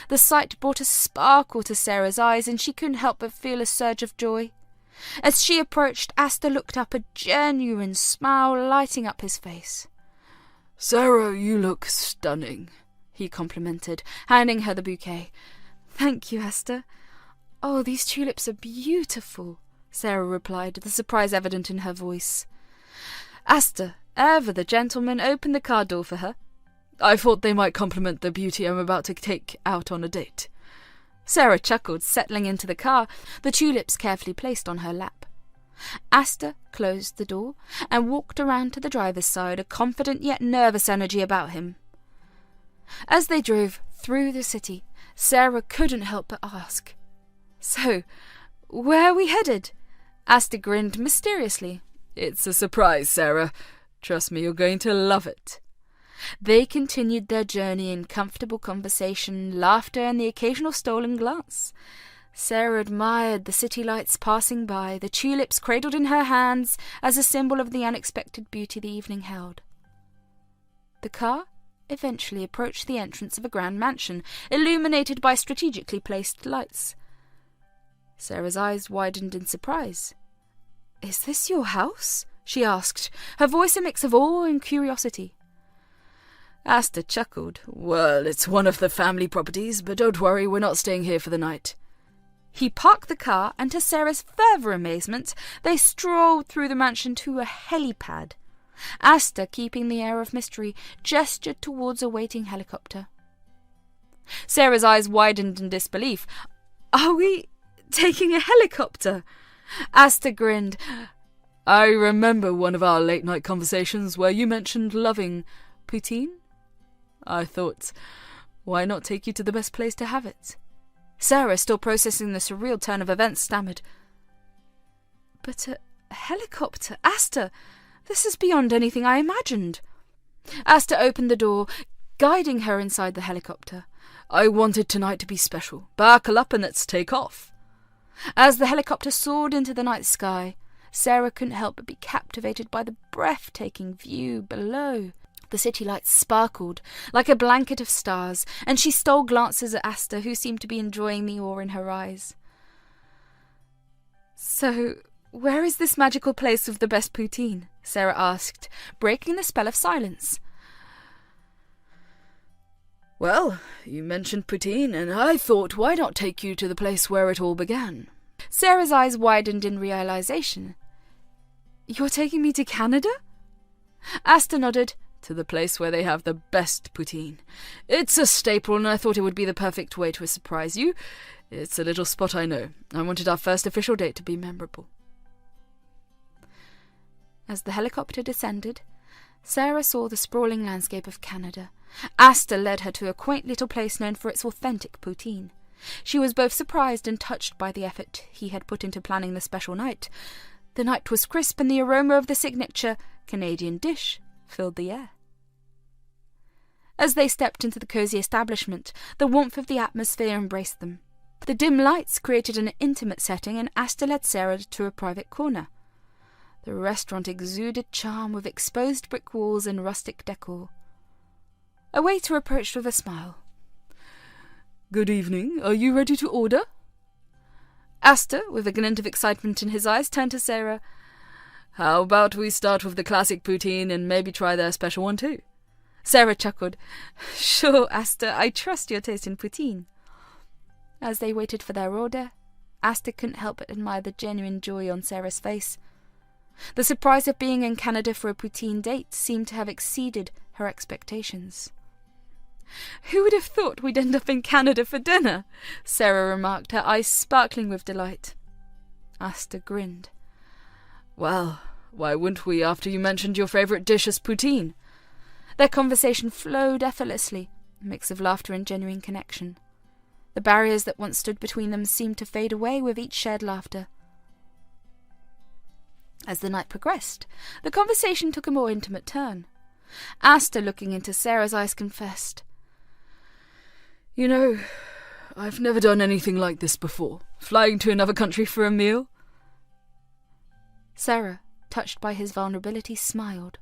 The sight brought a sparkle to Sarah's eyes, and she couldn't help but feel a surge of joy. As she approached, Astor looked up, a genuine smile lighting up his face. "Sarah, you look stunning," he complimented, handing her the bouquet. "Thank you, Astor. Oh, these tulips are beautiful," Sarah replied, the surprise evident in her voice. Astor, ever the gentleman, opened the car door for her. "I thought they might compliment the beauty I'm about to take out on a date." Sarah chuckled, settling into the car, the tulips carefully placed on her lap. Astor closed the door and walked around to the driver's side, a confident yet nervous energy about him. As they drove through the city, Sarah couldn't help but ask, "So, where are we headed?" Astor grinned mysteriously. "It's a surprise, Sarah. Trust me, you're going to love it." They continued their journey in comfortable conversation, laughter, and the occasional stolen glance. Sarah admired the city lights passing by, the tulips cradled in her hands as a symbol of the unexpected beauty the evening held. The car eventually approached the entrance of a grand mansion, illuminated by strategically placed lights. Sarah's eyes widened in surprise. "Is this your house?" she asked, her voice a mix of awe and curiosity. Astor chuckled. "Well, it's one of the family properties, but don't worry, we're not staying here for the night." He parked the car, and to Sarah's further amazement, they strolled through the mansion to a helipad. Astor, keeping the air of mystery, gestured towards a waiting helicopter. Sarah's eyes widened in disbelief. "Are we taking a helicopter?" Astor grinned. "I remember one of our late-night conversations where you mentioned loving poutine. I thought, why not take you to the best place to have it?" Sarah, still processing the surreal turn of events, stammered, "But a helicopter? Astor, this is beyond anything I imagined." Astor opened the door, guiding her inside the helicopter. "I wanted tonight to be special. Buckle up and let's take off." As the helicopter soared into the night sky, Sarah couldn't help but be captivated by the breathtaking view below. The city lights sparkled like a blanket of stars, and she stole glances at Astor, who seemed to be enjoying the awe in her eyes. "So, where is this magical place with the best poutine?" Sarah asked, breaking the spell of silence. "Well, you mentioned poutine, and I thought, why not take you to the place where it all began?" Sarah's eyes widened in realization. "You're taking me to Canada?" Astor nodded. "To the place where they have the best poutine. It's a staple, and I thought it would be the perfect way to surprise you. It's a little spot, I know. I wanted our first official date to be memorable." As the helicopter descended, Sarah saw the sprawling landscape of Canada. Astor led her to a quaint little place known for its authentic poutine. She was both surprised and touched by the effort he had put into planning the special night. The night was crisp, and the aroma of the signature Canadian dish filled the air. As they stepped into the cosy establishment, the warmth of the atmosphere embraced them. The dim lights created an intimate setting, and Astor led Sarah to a private corner. The restaurant exuded charm with exposed brick walls and rustic decor. A waiter approached with a smile. "Good evening. Are you ready to order?" Astor, with a glint of excitement in his eyes, turned to Sarah. "How about we start with the classic poutine and maybe try their special one too?" Sarah chuckled. "Sure, Astor, I trust your taste in poutine." As they waited for their order, Astor couldn't help but admire the genuine joy on Sarah's face. The surprise of being in Canada for a poutine date seemed to have exceeded her expectations. "Who would have thought we'd end up in Canada for dinner?" Sarah remarked, her eyes sparkling with delight. Astor grinned. "Well, why wouldn't we after you mentioned your favourite dish as poutine?" Their conversation flowed effortlessly, a mix of laughter and genuine connection. The barriers that once stood between them seemed to fade away with each shared laughter. As the night progressed, the conversation took a more intimate turn. Astor, looking into Sarah's eyes, confessed, You know, I've never done anything like this before. Flying to another country for a meal. Sarah, touched by his vulnerability, smiled.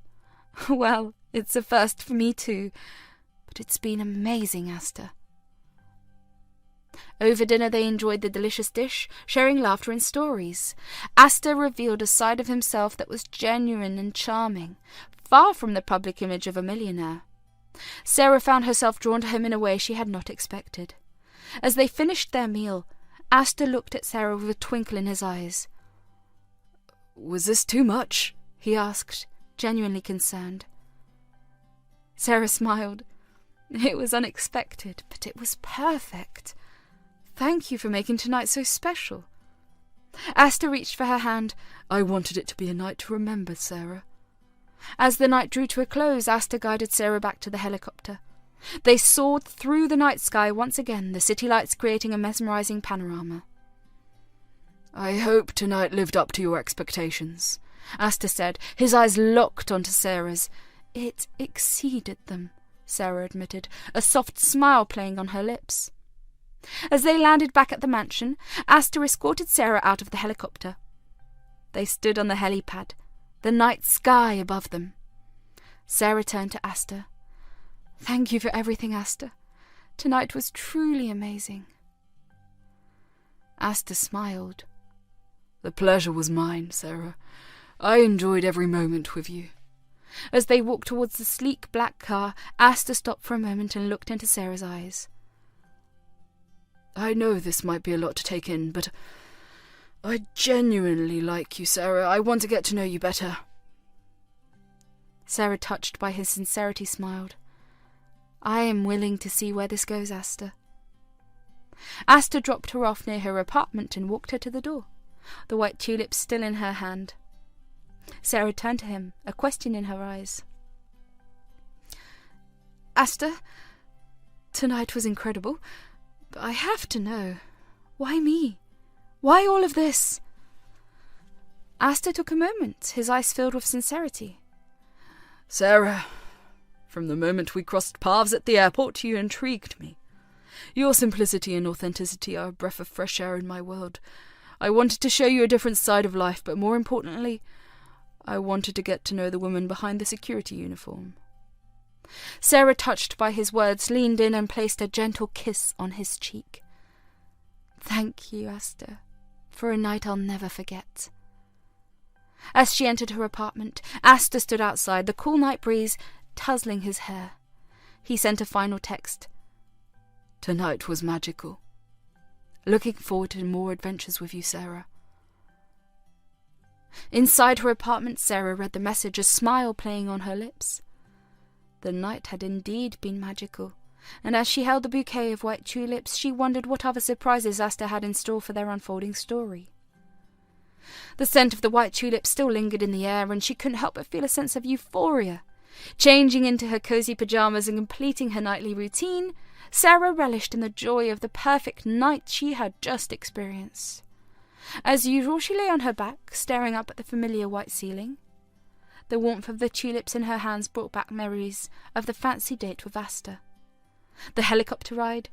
Well, it's a first for me too, but it's been amazing, Astor. Over dinner they enjoyed the delicious dish, sharing laughter and stories. Astor revealed a side of himself that was genuine and charming, far from the public image of a millionaire. Sarah found herself drawn to him in a way she had not expected. As they finished their meal, Astor looked at Sarah with a twinkle in his eyes. Was this too much? He asked, genuinely concerned. Sarah smiled. It was unexpected, but it was perfect. Thank you for making tonight so special. Astor reached for her hand. I wanted it to be a night to remember, Sarah. As the night drew to a close, Astor guided Sarah back to the helicopter. They soared through the night sky once again, the city lights creating a mesmerizing panorama. I hope tonight lived up to your expectations, Astor said, his eyes locked onto Sarah's. It exceeded them, Sarah admitted, a soft smile playing on her lips. As they landed back at the mansion, Astor escorted Sarah out of the helicopter. They stood on the helipad, the night sky above them. Sarah turned to Astor. Thank you for everything, Astor. Tonight was truly amazing. Astor smiled. The pleasure was mine, Sarah. I enjoyed every moment with you. As they walked towards the sleek black car, Astor stopped for a moment and looked into Sarah's eyes. I know this might be a lot to take in, but I genuinely like you, Sarah. I want to get to know you better. Sarah, touched by his sincerity, smiled. I am willing to see where this goes, Astor. Astor dropped her off near her apartment and walked her to the door, the white tulip still in her hand. Sarah turned to him, a question in her eyes. Astor, tonight was incredible, but I have to know. Why me? Why all of this? Astor took a moment, his eyes filled with sincerity. Sarah, from the moment we crossed paths at the airport, you intrigued me. Your simplicity and authenticity are a breath of fresh air in my world. I wanted to show you a different side of life, but more importantly, I wanted to get to know the woman behind the security uniform. Sarah, touched by his words, leaned in and placed a gentle kiss on his cheek. Thank you, Astor, for a night I'll never forget. As she entered her apartment, Astor stood outside, the cool night breeze tussling his hair. He sent a final text. Tonight was magical. Looking forward to more adventures with you, Sarah. Inside her apartment, Sarah read the message, a smile playing on her lips. The night had indeed been magical, and as she held the bouquet of white tulips, she wondered what other surprises Astor had in store for their unfolding story. The scent of the white tulips still lingered in the air, and she couldn't help but feel a sense of euphoria. Changing into her cozy pajamas and completing her nightly routine, Sarah relished in the joy of the perfect night she had just experienced. As usual, she lay on her back, staring up at the familiar white ceiling. The warmth of the tulips in her hands brought back memories of the fancy date with Astor, the helicopter ride,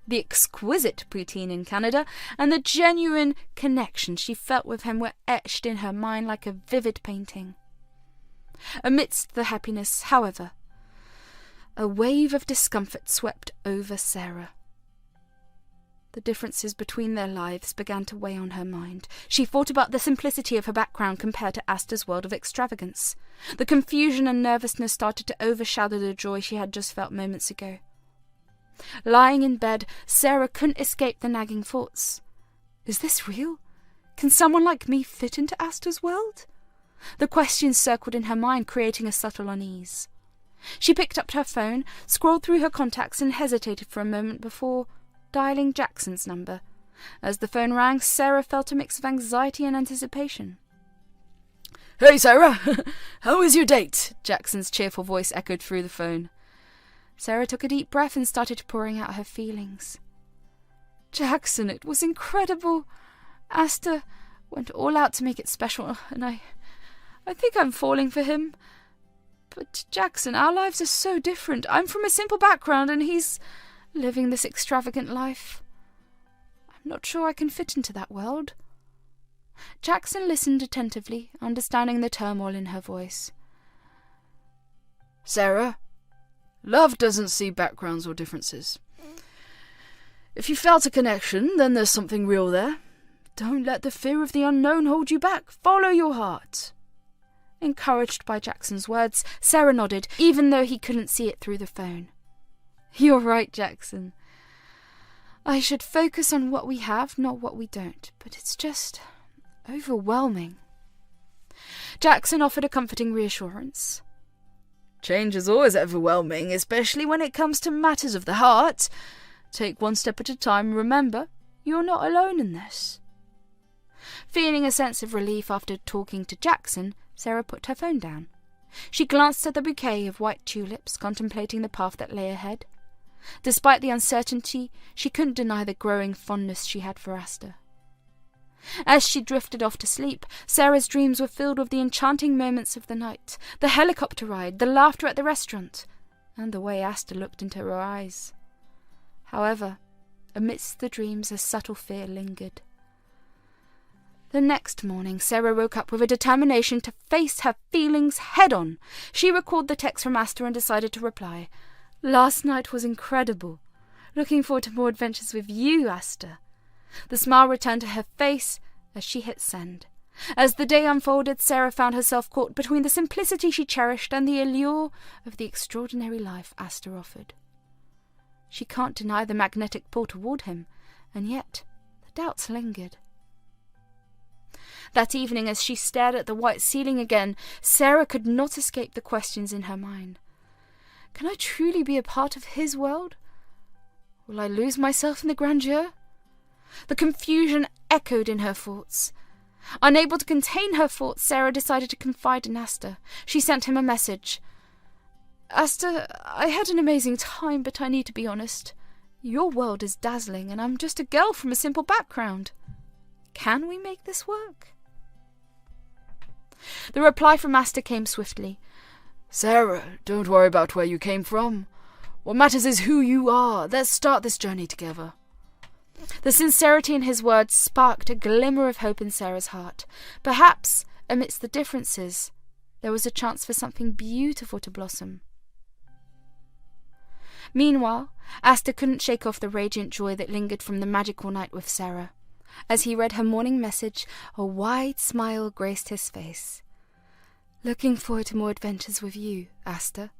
the exquisite poutine in Canada, and the genuine connection she felt with him were etched in her mind like a vivid painting. Amidst the happiness, however, a wave of discomfort swept over Sarah. The differences between their lives began to weigh on her mind. She thought about the simplicity of her background compared to Astor's world of extravagance. The confusion and nervousness started to overshadow the joy she had just felt moments ago. Lying in bed, Sarah couldn't escape the nagging thoughts. Is this real? Can someone like me fit into Astor's world? The questions circled in her mind, creating a subtle unease. She picked up her phone, scrolled through her contacts, and hesitated for a moment before dialing Jackson's number. As the phone rang, Sarah felt a mix of anxiety and anticipation. Hey, Sarah! How was your date? Jackson's cheerful voice echoed through the phone. Sarah took a deep breath and started pouring out her feelings. Jackson, it was incredible. Astor went all out to make it special, and I think I'm falling for him. But Jackson, our lives are so different. I'm from a simple background, and he's living this extravagant life. I'm not sure I can fit into that world." Jackson listened attentively, understanding the turmoil in her voice. "Sarah, love doesn't see backgrounds or differences. If you felt a connection, then there's something real there. Don't let the fear of the unknown hold you back. Follow your heart." Encouraged by Jackson's words, Sarah nodded, even though he couldn't see it through the phone. "You're right, Jackson. I should focus on what we have, not what we don't, but it's just overwhelming." Jackson offered a comforting reassurance. "Change is always overwhelming, especially when it comes to matters of the heart. Take one step at a time. Remember, you're not alone in this." Feeling a sense of relief after talking to Jackson, Sarah put her phone down. She glanced at the bouquet of white tulips, contemplating the path that lay ahead. Despite the uncertainty, she couldn't deny the growing fondness she had for Astor. As she drifted off to sleep, Sarah's dreams were filled with the enchanting moments of the night, the helicopter ride, the laughter at the restaurant, and the way Astor looked into her eyes. However, amidst the dreams a subtle fear lingered. The next morning, Sarah woke up with a determination to face her feelings head-on. She recalled the text from Astor and decided to reply. "Last night was incredible. Looking forward to more adventures with you, Astor." The smile returned to her face as she hit send. As the day unfolded, Sarah found herself caught between the simplicity she cherished and the allure of the extraordinary life Astor offered. She can't deny the magnetic pull toward him, and yet the doubts lingered. That evening, as she stared at the white ceiling again, Sarah could not escape the questions in her mind. Can I truly be a part of his world? Will I lose myself in the grandeur? The confusion echoed in her thoughts. Unable to contain her thoughts, Sarah decided to confide in Astor. She sent him a message. "Astor, I had an amazing time, but I need to be honest. Your world is dazzling, and I'm just a girl from a simple background. Can we make this work?" The reply from Astor came swiftly. "Sarah, don't worry about where you came from. What matters is who you are. Let's start this journey together." The sincerity in his words sparked a glimmer of hope in Sarah's heart. Perhaps, amidst the differences, there was a chance for something beautiful to blossom. Meanwhile, Astor couldn't shake off the radiant joy that lingered from the magical night with Sarah. As he read her morning message, a wide smile graced his face. "Looking forward to more adventures with you, Astor."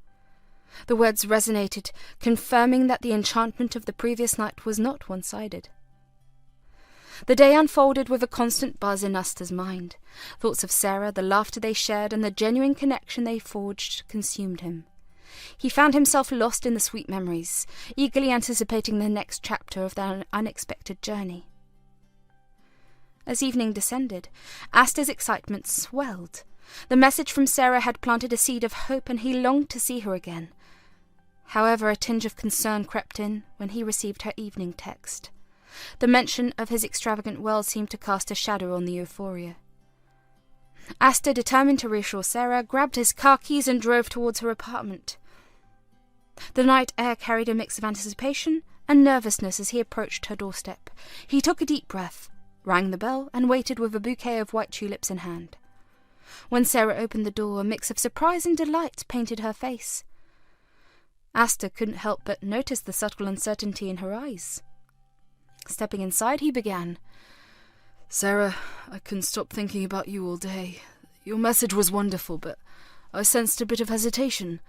The words resonated, confirming that the enchantment of the previous night was not one-sided. The day unfolded with a constant buzz in Astor's mind. Thoughts of Sarah, the laughter they shared, and the genuine connection they forged consumed him. He found himself lost in the sweet memories, eagerly anticipating the next chapter of their unexpected journey. As evening descended, Astor's excitement swelled. The message from Sarah had planted a seed of hope, and he longed to see her again. However, a tinge of concern crept in when he received her evening text. The mention of his extravagant world seemed to cast a shadow on the euphoria. Astor, determined to reassure Sarah, grabbed his car keys and drove towards her apartment. The night air carried a mix of anticipation and nervousness as he approached her doorstep. He took a deep breath, rang the bell, and waited with a bouquet of white tulips in hand. When Sarah opened the door, a mix of surprise and delight painted her face. Astor couldn't help but notice the subtle uncertainty in her eyes. Stepping inside, he began. "Sarah, I couldn't stop thinking about you all day. Your message was wonderful, but I sensed a bit of hesitation.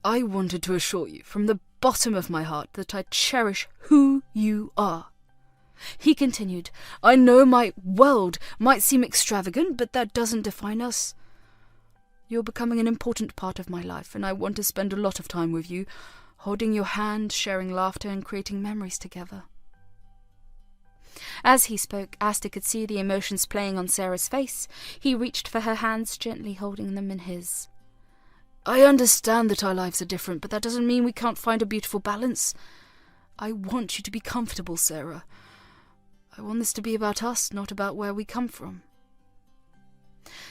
I wanted to assure you from the bottom of my heart that I cherish who you are." He continued, "I know my world might seem extravagant, but that doesn't define us. You're becoming an important part of my life, and I want to spend a lot of time with you, holding your hand, sharing laughter, and creating memories together." As he spoke, Astor could see the emotions playing on Sarah's face. He reached for her hands, gently holding them in his. "I understand that our lives are different, but that doesn't mean we can't find a beautiful balance. I want you to be comfortable, Sarah. I want this to be about us, not about where we come from."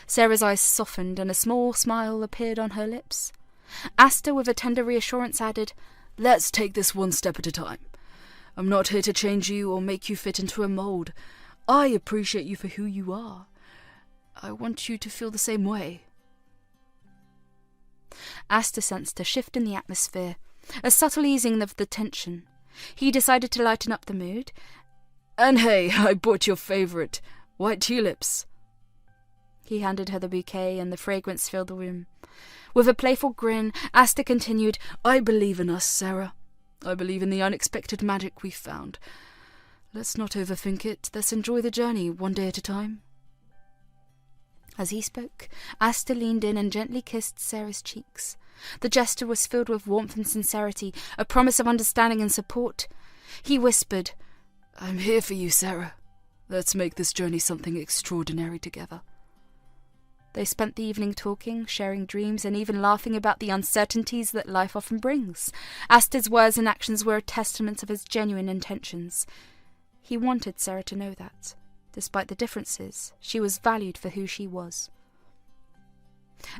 Sarah's eyes softened and a small smile appeared on her lips. Astor, with a tender reassurance, added, Let's take this one step at a time. I'm not here to change you or make you fit into a mold. I appreciate you for who you are. I want you to feel the same way. Astor sensed a shift in the atmosphere, a subtle easing of the tension. He decided to lighten up the mood. And hey, I bought your favourite, white tulips. He handed her the bouquet, and the fragrance filled the room. With a playful grin, Astor continued, I believe in us, Sarah. I believe in the unexpected magic we've found. Let's not overthink it. Let's enjoy the journey, one day at a time. As he spoke, Astor leaned in and gently kissed Sarah's cheeks. The gesture was filled with warmth and sincerity, a promise of understanding and support. He whispered, I'm here for you, Sarah. Let's make this journey something extraordinary together. They spent the evening talking, sharing dreams, and even laughing about the uncertainties that life often brings. Astor's words and actions were a testament of his genuine intentions. He wanted Sarah to know that, despite the differences, she was valued for who she was.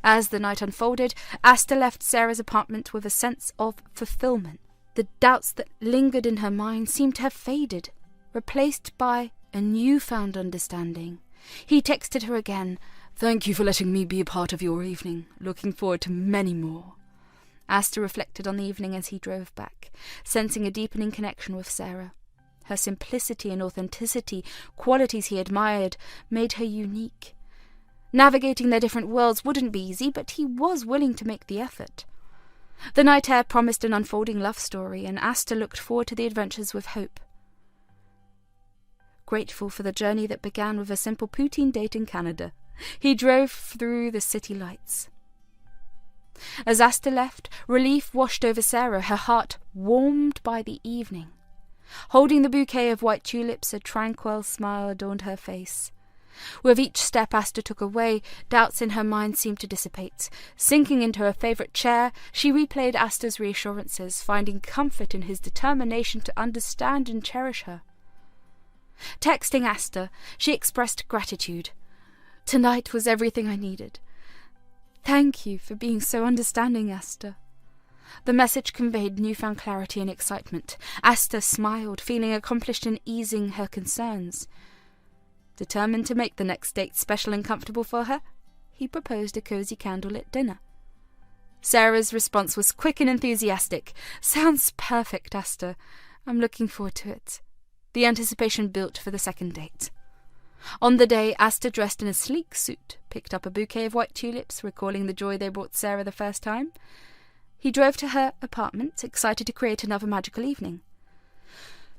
As the night unfolded, Astor left Sarah's apartment with a sense of fulfillment. The doubts that lingered in her mind seemed to have faded, replaced by a newfound understanding. He texted her again, Thank you for letting me be a part of your evening. Looking forward to many more. Astor reflected on the evening as he drove back, sensing a deepening connection with Sarah. Her simplicity and authenticity, qualities he admired, made her unique. Navigating their different worlds wouldn't be easy, but he was willing to make the effort. The night air promised an unfolding love story, and Astor looked forward to the adventures with hope. Grateful for the journey that began with a simple poutine date in Canada, he drove through the city lights. As Astor left, relief washed over Sarah, her heart warmed by the evening. Holding the bouquet of white tulips, a tranquil smile adorned her face. With each step Astor took away, doubts in her mind seemed to dissipate. Sinking into her favourite chair, she replayed Astor's reassurances, finding comfort in his determination to understand and cherish her. Texting Astor, she expressed gratitude. Tonight was everything I needed. Thank you for being so understanding, Astor. The message conveyed newfound clarity and excitement. Astor smiled, feeling accomplished in easing her concerns. Determined to make the next date special and comfortable for her, he proposed a cosy candlelit dinner. Sarah's response was quick and enthusiastic. Sounds perfect, Astor. I'm looking forward to it. The anticipation built for the second date. On the day, Astor dressed in a sleek suit, picked up a bouquet of white tulips, recalling the joy they brought Sarah the first time. He drove to her apartment, excited to create another magical evening.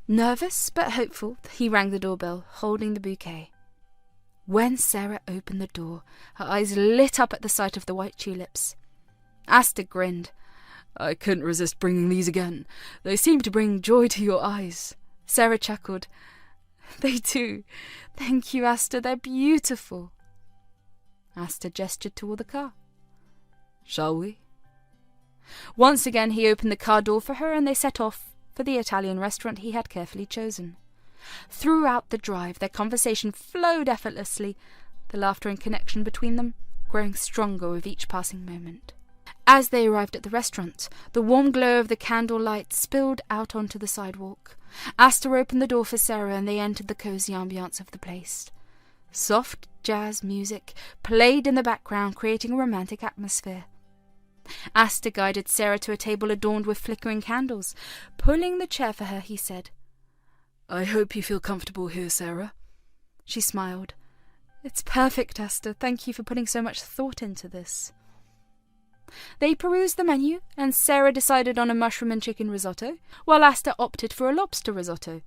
Nervous but hopeful, he rang the doorbell, holding the bouquet. When Sarah opened the door, her eyes lit up at the sight of the white tulips. Astor grinned. I couldn't resist bringing these again. They seem to bring joy to your eyes. Sarah chuckled. They do. Thank you, Astor. They're beautiful. Astor gestured toward the car. Shall we? Once again he opened the car door for her, and they set off for the Italian restaurant he had carefully chosen. Throughout the drive their conversation flowed effortlessly, the laughter and connection between them growing stronger with each passing moment. As they arrived at the restaurant, the warm glow of the candle light spilled out onto the sidewalk. Astor opened the door for Sarah, and they entered the cosy ambiance of the place. Soft jazz music played in the background, creating a romantic atmosphere. Astor guided Sarah to a table adorned with flickering candles. Pulling the chair for her, he said, I hope you feel comfortable here, Sarah. She smiled. It's perfect, Astor. Thank you for putting so much thought into this. They perused the menu, and Sarah decided on a mushroom and chicken risotto, while Astor opted for a lobster risotto.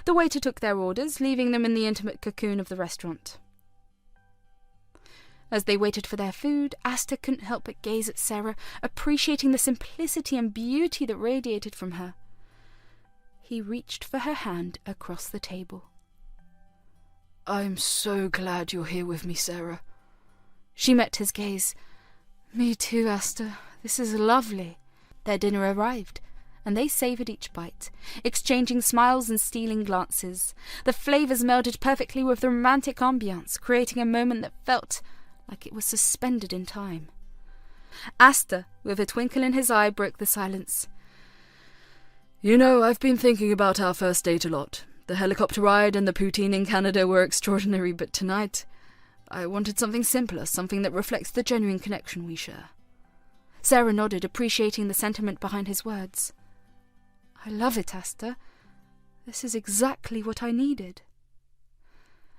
The waiter took their orders, leaving them in the intimate cocoon of the restaurant. As they waited for their food, Astor couldn't help but gaze at Sarah, appreciating the simplicity and beauty that radiated from her. He reached for her hand across the table. I'm so glad you're here with me, Sarah. She met his gaze. Me too, Astor. This is lovely. Their dinner arrived, and they savoured each bite, exchanging smiles and stealing glances. The flavours melded perfectly with the romantic ambience, creating a moment that felt like it was suspended in time. Astor, with a twinkle in his eye, broke the silence. You know, I've been thinking about our first date a lot. The helicopter ride and the poutine in Canada were extraordinary, but tonight I wanted something simpler, something that reflects the genuine connection we share. Sarah nodded, appreciating the sentiment behind his words. I love it, Astor. This is exactly what I needed.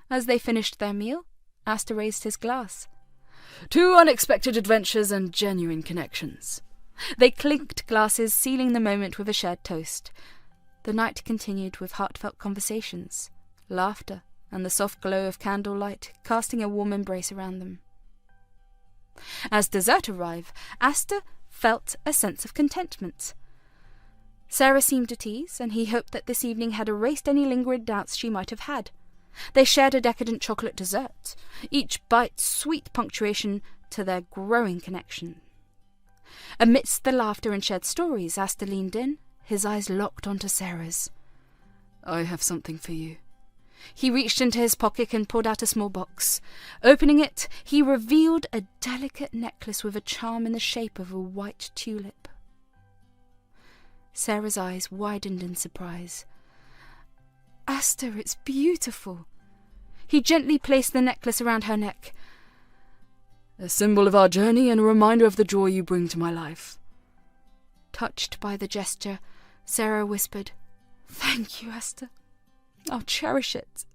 As they finished their meal, Astor raised his glass. 2 unexpected adventures and genuine connections. They clinked glasses, sealing the moment with a shared toast. The night continued with heartfelt conversations, laughter, and the soft glow of candlelight casting a warm embrace around them. As dessert arrived, Astor felt a sense of contentment. Sarah seemed at ease, and he hoped that this evening had erased any lingering doubts she might have had. They shared a decadent chocolate dessert, each bite sweet punctuation to their growing connection. Amidst the laughter and shared stories, Astor leaned in, his eyes locked onto Sarah's. I have something for you. He reached into his pocket and pulled out a small box. Opening it, he revealed a delicate necklace with a charm in the shape of a white tulip. Sarah's eyes widened in surprise. Astor, it's beautiful. He gently placed the necklace around her neck. A symbol of our journey and a reminder of the joy you bring to my life. Touched by the gesture, Sarah whispered, Thank you, Astor. I'll cherish it.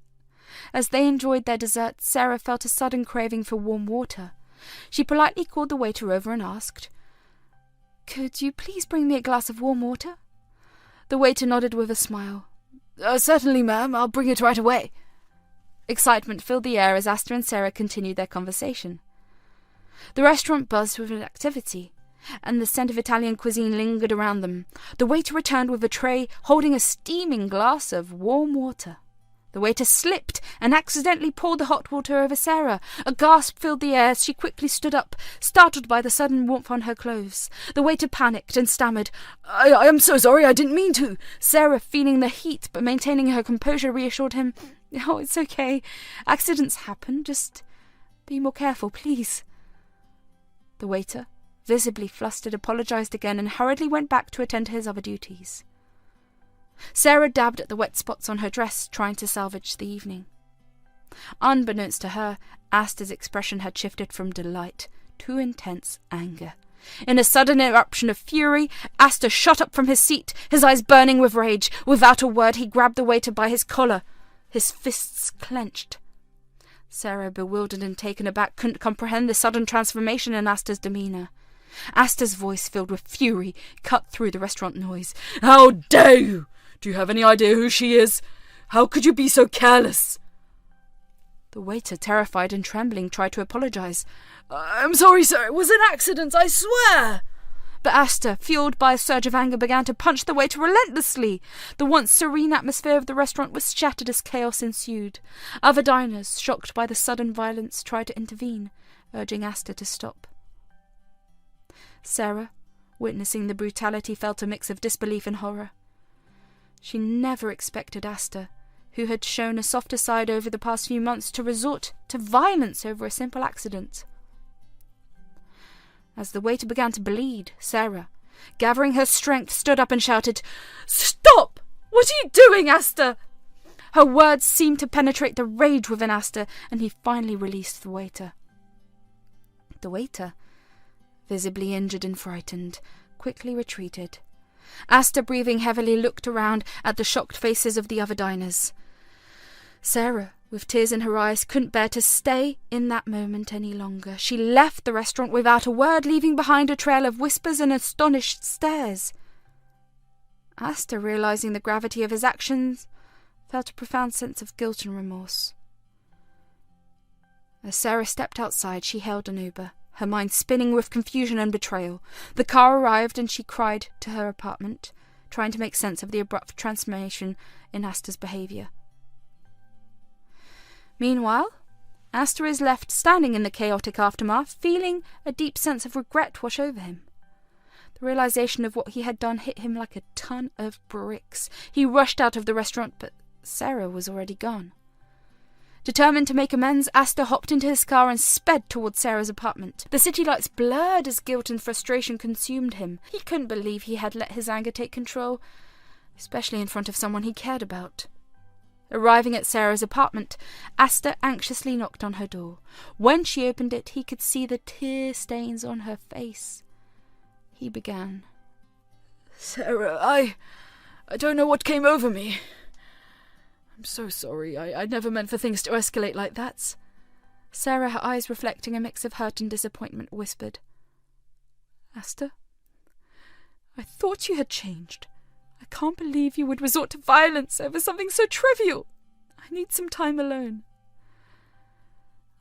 As they enjoyed their dessert, Sarah felt a sudden craving for warm water. She politely called the waiter over and asked, Could you please bring me a glass of warm water? The waiter nodded with a smile. Certainly, ma'am. I'll bring it right away. Excitement filled the air as Astor and Sarah continued their conversation. The restaurant buzzed with activity, and the scent of Italian cuisine lingered around them. The waiter returned with a tray holding a steaming glass of warm water. The waiter slipped and accidentally poured the hot water over Sarah. A gasp filled the air as she quickly stood up, startled by the sudden warmth on her clothes. The waiter panicked and stammered, I am so sorry, I didn't mean to. Sarah, feeling the heat but maintaining her composure, reassured him, Oh, it's okay. Accidents happen. Just be more careful, please. The waiter, visibly flustered, apologized again and hurriedly went back to attend to his other duties. Sarah dabbed at the wet spots on her dress, trying to salvage the evening. Unbeknownst to her, Astor's expression had shifted from delight to intense anger. In a sudden eruption of fury, Astor shot up from his seat, his eyes burning with rage. Without a word, he grabbed the waiter by his collar, his fists clenched. Sarah, bewildered and taken aback, couldn't comprehend the sudden transformation in Astor's demeanour. Astor's voice, filled with fury, cut through the restaurant noise. How dare you! Do you have any idea who she is? How could you be so careless? The waiter, terrified and trembling, tried to apologize. I'm sorry, sir. It was an accident, I swear. But Astor, fueled by a surge of anger, began to punch the waiter relentlessly. The once serene atmosphere of the restaurant was shattered as chaos ensued. Other diners, shocked by the sudden violence, tried to intervene, urging Astor to stop. Sarah, witnessing the brutality, felt a mix of disbelief and horror. She never expected Astor, who had shown a softer side over the past few months, to resort to violence over a simple accident. As the waiter began to bleed, Sarah, gathering her strength, stood up and shouted, "Stop! What are you doing, Astor?" Her words seemed to penetrate the rage within Astor, and he finally released the waiter. The waiter, visibly injured and frightened, quickly retreated. Astor, breathing heavily, looked around at the shocked faces of the other diners. Sarah, with tears in her eyes, couldn't bear to stay in that moment any longer. She left the restaurant without a word, leaving behind a trail of whispers and astonished stares. Astor, realizing the gravity of his actions, felt a profound sense of guilt and remorse. As Sarah stepped outside, she hailed an Uber, her mind spinning with confusion and betrayal. The car arrived and she cried to her apartment, trying to make sense of the abrupt transformation in Astor's behaviour. Meanwhile, Astor is left standing in the chaotic aftermath, feeling a deep sense of regret wash over him. The realization of what he had done hit him like a ton of bricks. He rushed out of the restaurant, but Sarah was already gone. Determined to make amends, Astor hopped into his car and sped towards Sarah's apartment. The city lights blurred as guilt and frustration consumed him. He couldn't believe he had let his anger take control. especially in front of someone he cared about. Arriving at Sarah's apartment, Astor anxiously knocked on her door. When she opened it, he could see the tear stains on her face. He began. Sarah, I don't know what came over me. I'm so sorry. I never meant for things to escalate like that. Sarah, her eyes reflecting a mix of hurt and disappointment, whispered. Astor, I thought you had changed. I can't believe you would resort to violence over something so trivial. I need some time alone.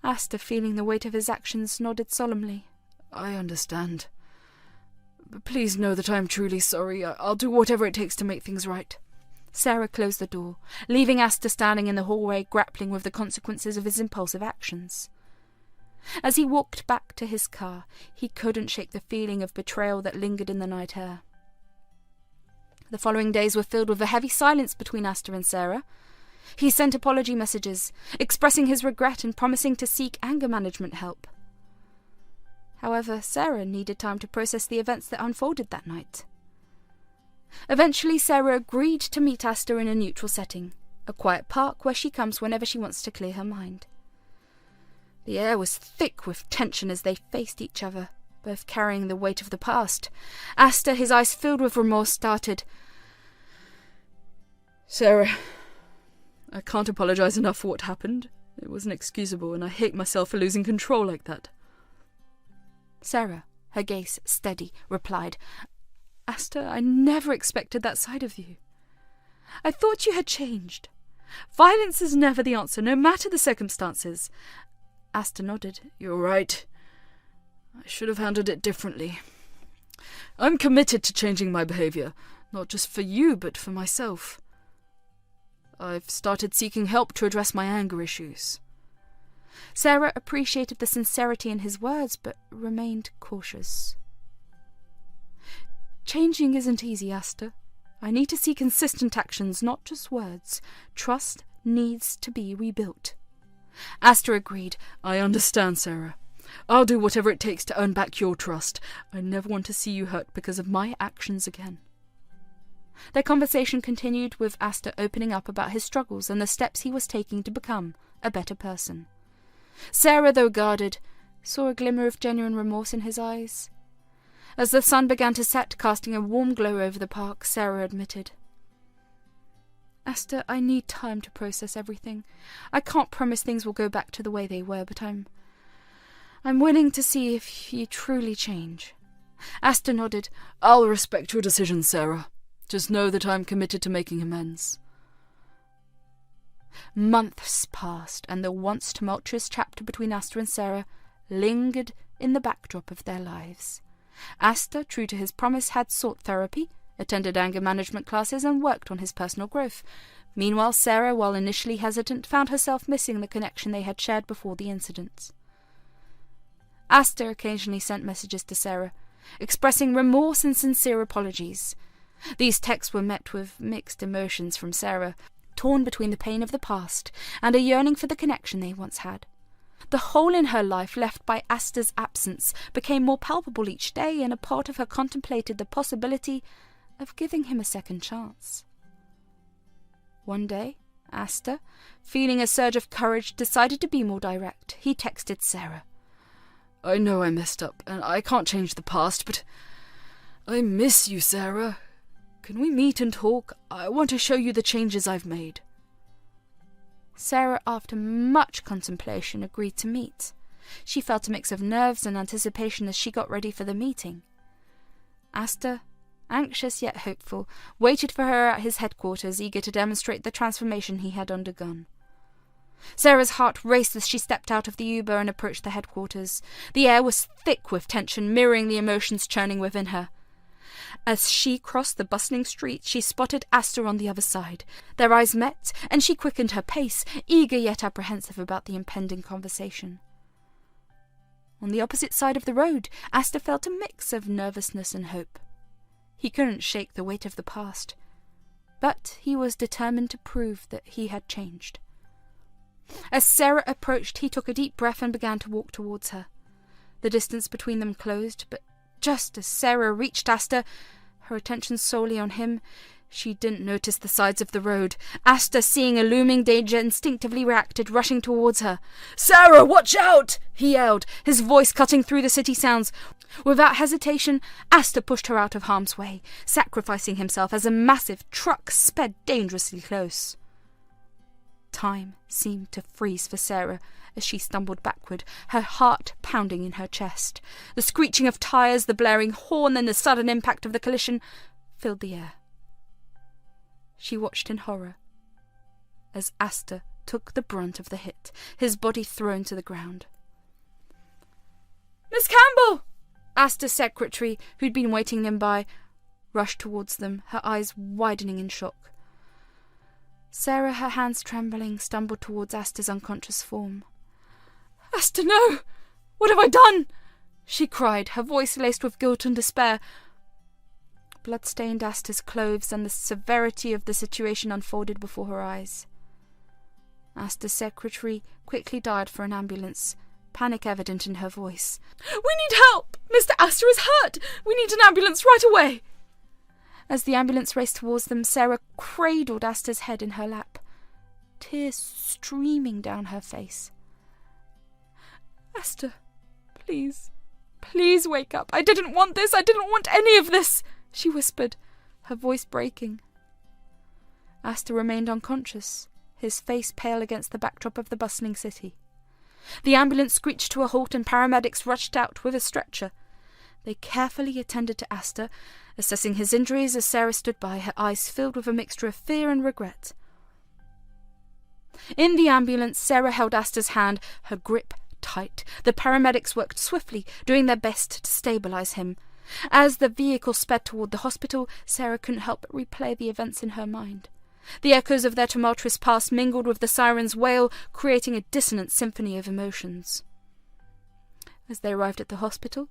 Astor, feeling the weight of his actions, nodded solemnly. I understand. But please know that I am truly sorry. I'll do whatever it takes to make things right. Sarah closed the door, leaving Astor standing in the hallway, grappling with the consequences of his impulsive actions. As he walked back to his car, he couldn't shake the feeling of betrayal that lingered in the night air. The following days were filled with a heavy silence between Astor and Sarah. He sent apology messages, expressing his regret and promising to seek anger management help. However, Sarah needed time to process the events that unfolded that night. Eventually, Sarah agreed to meet Astor in a neutral setting, a quiet park where she comes whenever she wants to clear her mind. The air was thick with tension as they faced each other, both carrying the weight of the past. Astor, his eyes filled with remorse, started. Sarah, I can't apologize enough for what happened. It was inexcusable, and I hate myself for losing control like that. Sarah, her gaze steady, replied, Astor, I never expected that side of you. I thought you had changed. Violence is never the answer, no matter the circumstances. Astor nodded. You're right. I should have handled it differently. I'm committed to changing my behaviour, not just for you, but for myself. I've started seeking help to address my anger issues. Sarah appreciated the sincerity in his words, but remained cautious. Changing isn't easy, Astor. I need to see consistent actions, not just words. Trust needs to be rebuilt. Astor agreed. I understand, Sarah. I'll do whatever it takes to earn back your trust. I never want to see you hurt because of my actions again. Their conversation continued, with Astor opening up about his struggles and the steps he was taking to become a better person. Sarah, though guarded, saw a glimmer of genuine remorse in his eyes. As the sun began to set, casting a warm glow over the park, Sarah admitted, Astor, I need time to process everything. I can't promise things will go back to the way they were, but I'm willing to see if you truly change. Astor nodded. I'll respect your decision, Sarah. Just know that I'm committed to making amends. Months passed, and the once tumultuous chapter between Astor and Sarah lingered in the backdrop of their lives. Astor, true to his promise, had sought therapy, attended anger management classes, and worked on his personal growth. Meanwhile, Sarah, while initially hesitant, found herself missing the connection they had shared before the incident. Astor occasionally sent messages to Sarah, expressing remorse and sincere apologies. These texts were met with mixed emotions from Sarah, torn between the pain of the past and a yearning for the connection they once had. The hole in her life left by Astor's absence became more palpable each day, and a part of her contemplated the possibility of giving him a second chance. One day, Astor, feeling a surge of courage, decided to be more direct. He texted Sarah. I know I messed up, and I can't change the past, but I miss you, Sarah. Can we meet and talk? I want to show you the changes I've made. Sarah, after much contemplation, agreed to meet. She felt a mix of nerves and anticipation as she got ready for the meeting. Astor, anxious yet hopeful, waited for her at his headquarters, eager to demonstrate the transformation he had undergone. Sarah's heart raced as she stepped out of the Uber and approached the headquarters. The air was thick with tension, mirroring the emotions churning within her. As she crossed the bustling street, she spotted Astor on the other side. Their eyes met, and she quickened her pace, eager yet apprehensive about the impending conversation. On the opposite side of the road, Astor felt a mix of nervousness and hope. He couldn't shake the weight of the past, but he was determined to prove that he had changed. As Sarah approached, he took a deep breath and began to walk towards her. The distance between them closed, but just as Sarah reached Astor, her attention solely on him, She didn't notice the sides of the road. Astor, seeing a looming danger, instinctively reacted, rushing towards her. "Sarah, watch out!" he yelled, his voice cutting through the city sounds. Without hesitation, Astor pushed her out of harm's way, sacrificing himself as a massive truck sped dangerously close. Time seemed to freeze for Sarah as she stumbled backward, her heart pounding in her chest. The screeching of tires, the blaring horn, and the sudden impact of the collision filled the air. She watched in horror as Astor took the brunt of the hit, his body thrown to the ground. "Miss Campbell!" Astor's secretary, who'd been waiting nearby, rushed towards them, her eyes widening in shock. Sarah, her hands trembling, stumbled towards Astor's unconscious form. "Astor, no! What have I done?" she cried, her voice laced with guilt and despair. Blood-stained Astor's clothes and the severity of the situation unfolded before her eyes. Astor's secretary quickly dialed for an ambulance, panic evident in her voice. "We need help! Mr. Astor is hurt! We need an ambulance right away!" As the ambulance raced towards them, Sarah cradled Astor's head in her lap, tears streaming down her face. "Astor, please, please wake up. I didn't want this. I didn't want any of this," she whispered, her voice breaking. Astor remained unconscious, his face pale against the backdrop of the bustling city. The ambulance screeched to a halt and paramedics rushed out with a stretcher. They carefully attended to Astor, assessing his injuries as Sarah stood by, her eyes filled with a mixture of fear and regret. In the ambulance, Sarah held Astor's hand, her grip tight. The paramedics worked swiftly, doing their best to stabilize him. As the vehicle sped toward the hospital, Sarah couldn't help but replay the events in her mind. The echoes of their tumultuous past mingled with the siren's wail, creating a dissonant symphony of emotions. As they arrived at the hospital,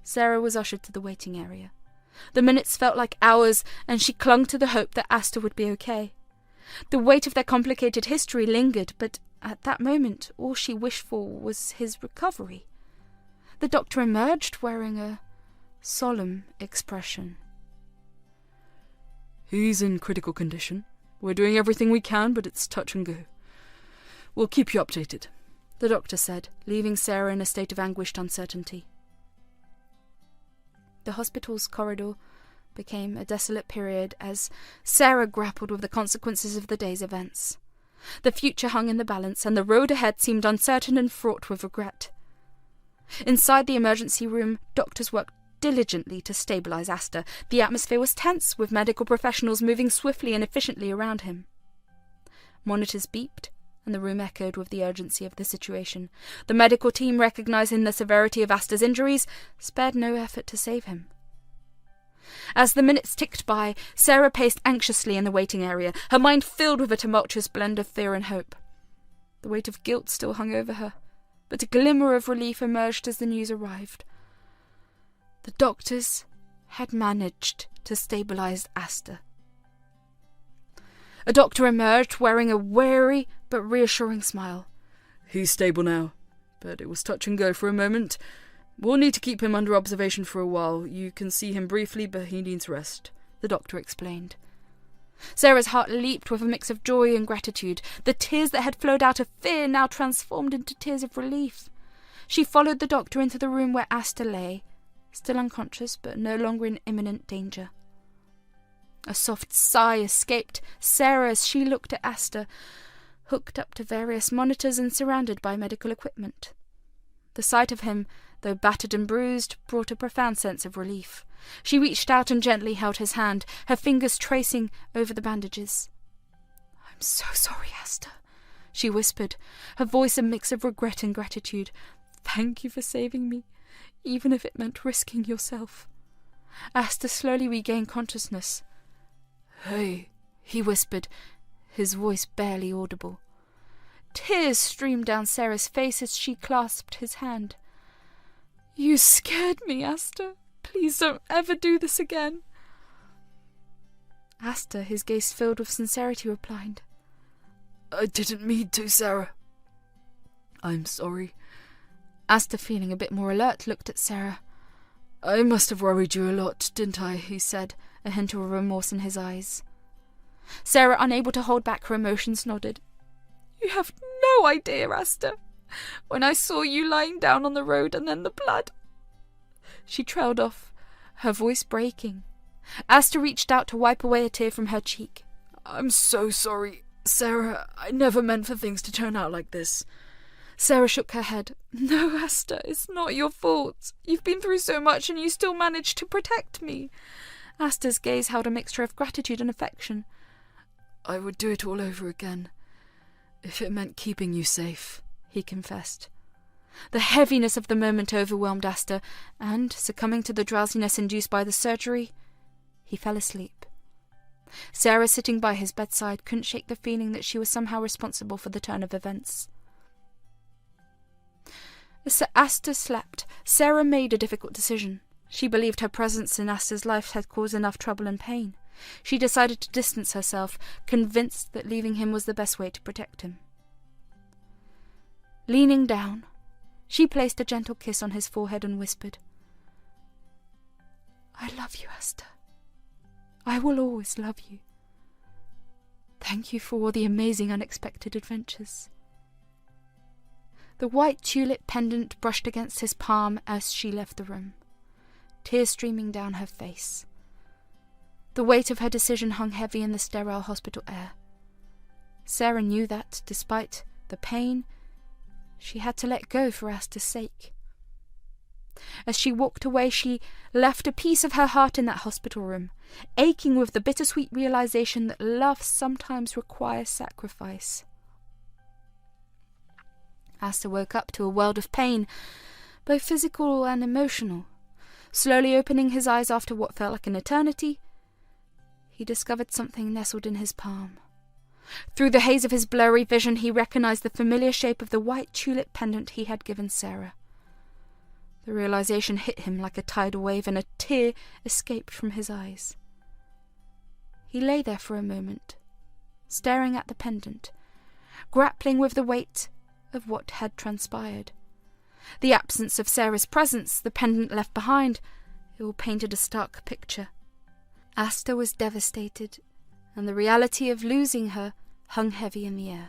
Sarah was ushered to the waiting area. The minutes felt like hours, and she clung to the hope that Astor would be okay. The weight of their complicated history lingered, but at that moment all she wished for was his recovery. The doctor emerged wearing a solemn expression. "He's in critical condition. We're doing everything we can, but it's touch and go. We'll keep you updated," the doctor said, leaving Sarah in a state of anguished uncertainty. The hospital's corridor became a desolate period as Sarah grappled with the consequences of the day's events. The future hung in the balance, and the road ahead seemed uncertain and fraught with regret. Inside the emergency room, doctors worked diligently to stabilize Astor. The atmosphere was tense, with medical professionals moving swiftly and efficiently around him. Monitors beeped, and the room echoed with the urgency of the situation. The medical team, recognizing the severity of Astor's injuries, spared no effort to save him. As the minutes ticked by, Sarah paced anxiously in the waiting area, her mind filled with a tumultuous blend of fear and hope. The weight of guilt still hung over her, but a glimmer of relief emerged as the news arrived. The doctors had managed to stabilize Astor. A doctor emerged wearing a wary but reassuring smile. "He's stable now, but it was touch and go for a moment. We'll need to keep him under observation for a while. You can see him briefly, but he needs rest," the doctor explained. Sarah's heart leaped with a mix of joy and gratitude. The tears that had flowed out of fear now transformed into tears of relief. She followed the doctor into the room where Astor lay, still unconscious but no longer in imminent danger. A soft sigh escaped Sarah as she looked at Astor, hooked up to various monitors and surrounded by medical equipment. The sight of him, though battered and bruised, brought a profound sense of relief. She reached out and gently held his hand, her fingers tracing over the bandages. "I'm so sorry, Astor," she whispered, her voice a mix of regret and gratitude. "Thank you for saving me, even if it meant risking yourself." Astor slowly regained consciousness. "Hey," he whispered, his voice barely audible. Tears streamed down Sarah's face as she clasped his hand. "You scared me, Astor. Please don't ever do this again." Astor, his gaze filled with sincerity, replied, "I didn't mean to, Sarah. I'm sorry." Astor, feeling a bit more alert, looked at Sarah. "I must have worried you a lot, didn't I?" he said, a hint of remorse in his eyes. Sarah, unable to hold back her emotions, nodded. You have no idea, Astor. When I saw you lying down on the road and then the blood. She trailed off, her voice breaking. Astor reached out to wipe away a tear from her cheek. I'm so sorry, Sarah. I never meant for things to turn out like this. Sarah shook her head. No, Astor, it's not your fault. You've been through so much and you still managed to protect me. Astor's gaze held a mixture of gratitude and affection. I would do it all over again, if it meant keeping you safe, he confessed. The heaviness of the moment overwhelmed Astor, and, succumbing to the drowsiness induced by the surgery, he fell asleep. Sarah, sitting by his bedside, couldn't shake the feeling that she was somehow responsible for the turn of events. As Astor slept, Sarah made a difficult decision. She believed her presence in Astor's life had caused enough trouble and pain. She decided to distance herself, convinced that leaving him was the best way to protect him. Leaning down, she placed a gentle kiss on his forehead and whispered, I love you, Astor. I will always love you. Thank you for all the amazing unexpected adventures. The white tulip pendant brushed against his palm as she left the room, tears streaming down her face. The weight of her decision hung heavy in the sterile hospital air. Sarah knew that, despite the pain, she had to let go for Astor's sake. As she walked away, she left a piece of her heart in that hospital room, aching with the bittersweet realization that love sometimes requires sacrifice. Astor woke up to a world of pain, both physical and emotional. Slowly opening his eyes after what felt like an eternity, he discovered something nestled in his palm. Through the haze of his blurry vision, he recognized the familiar shape of the white tulip pendant he had given Sarah. The realization hit him like a tidal wave, and a tear escaped from his eyes. He lay there for a moment, staring at the pendant, grappling with the weight of what had transpired. The absence of Sarah's presence, the pendant left behind, it all painted a stark picture. Astor was devastated, and the reality of losing her hung heavy in the air.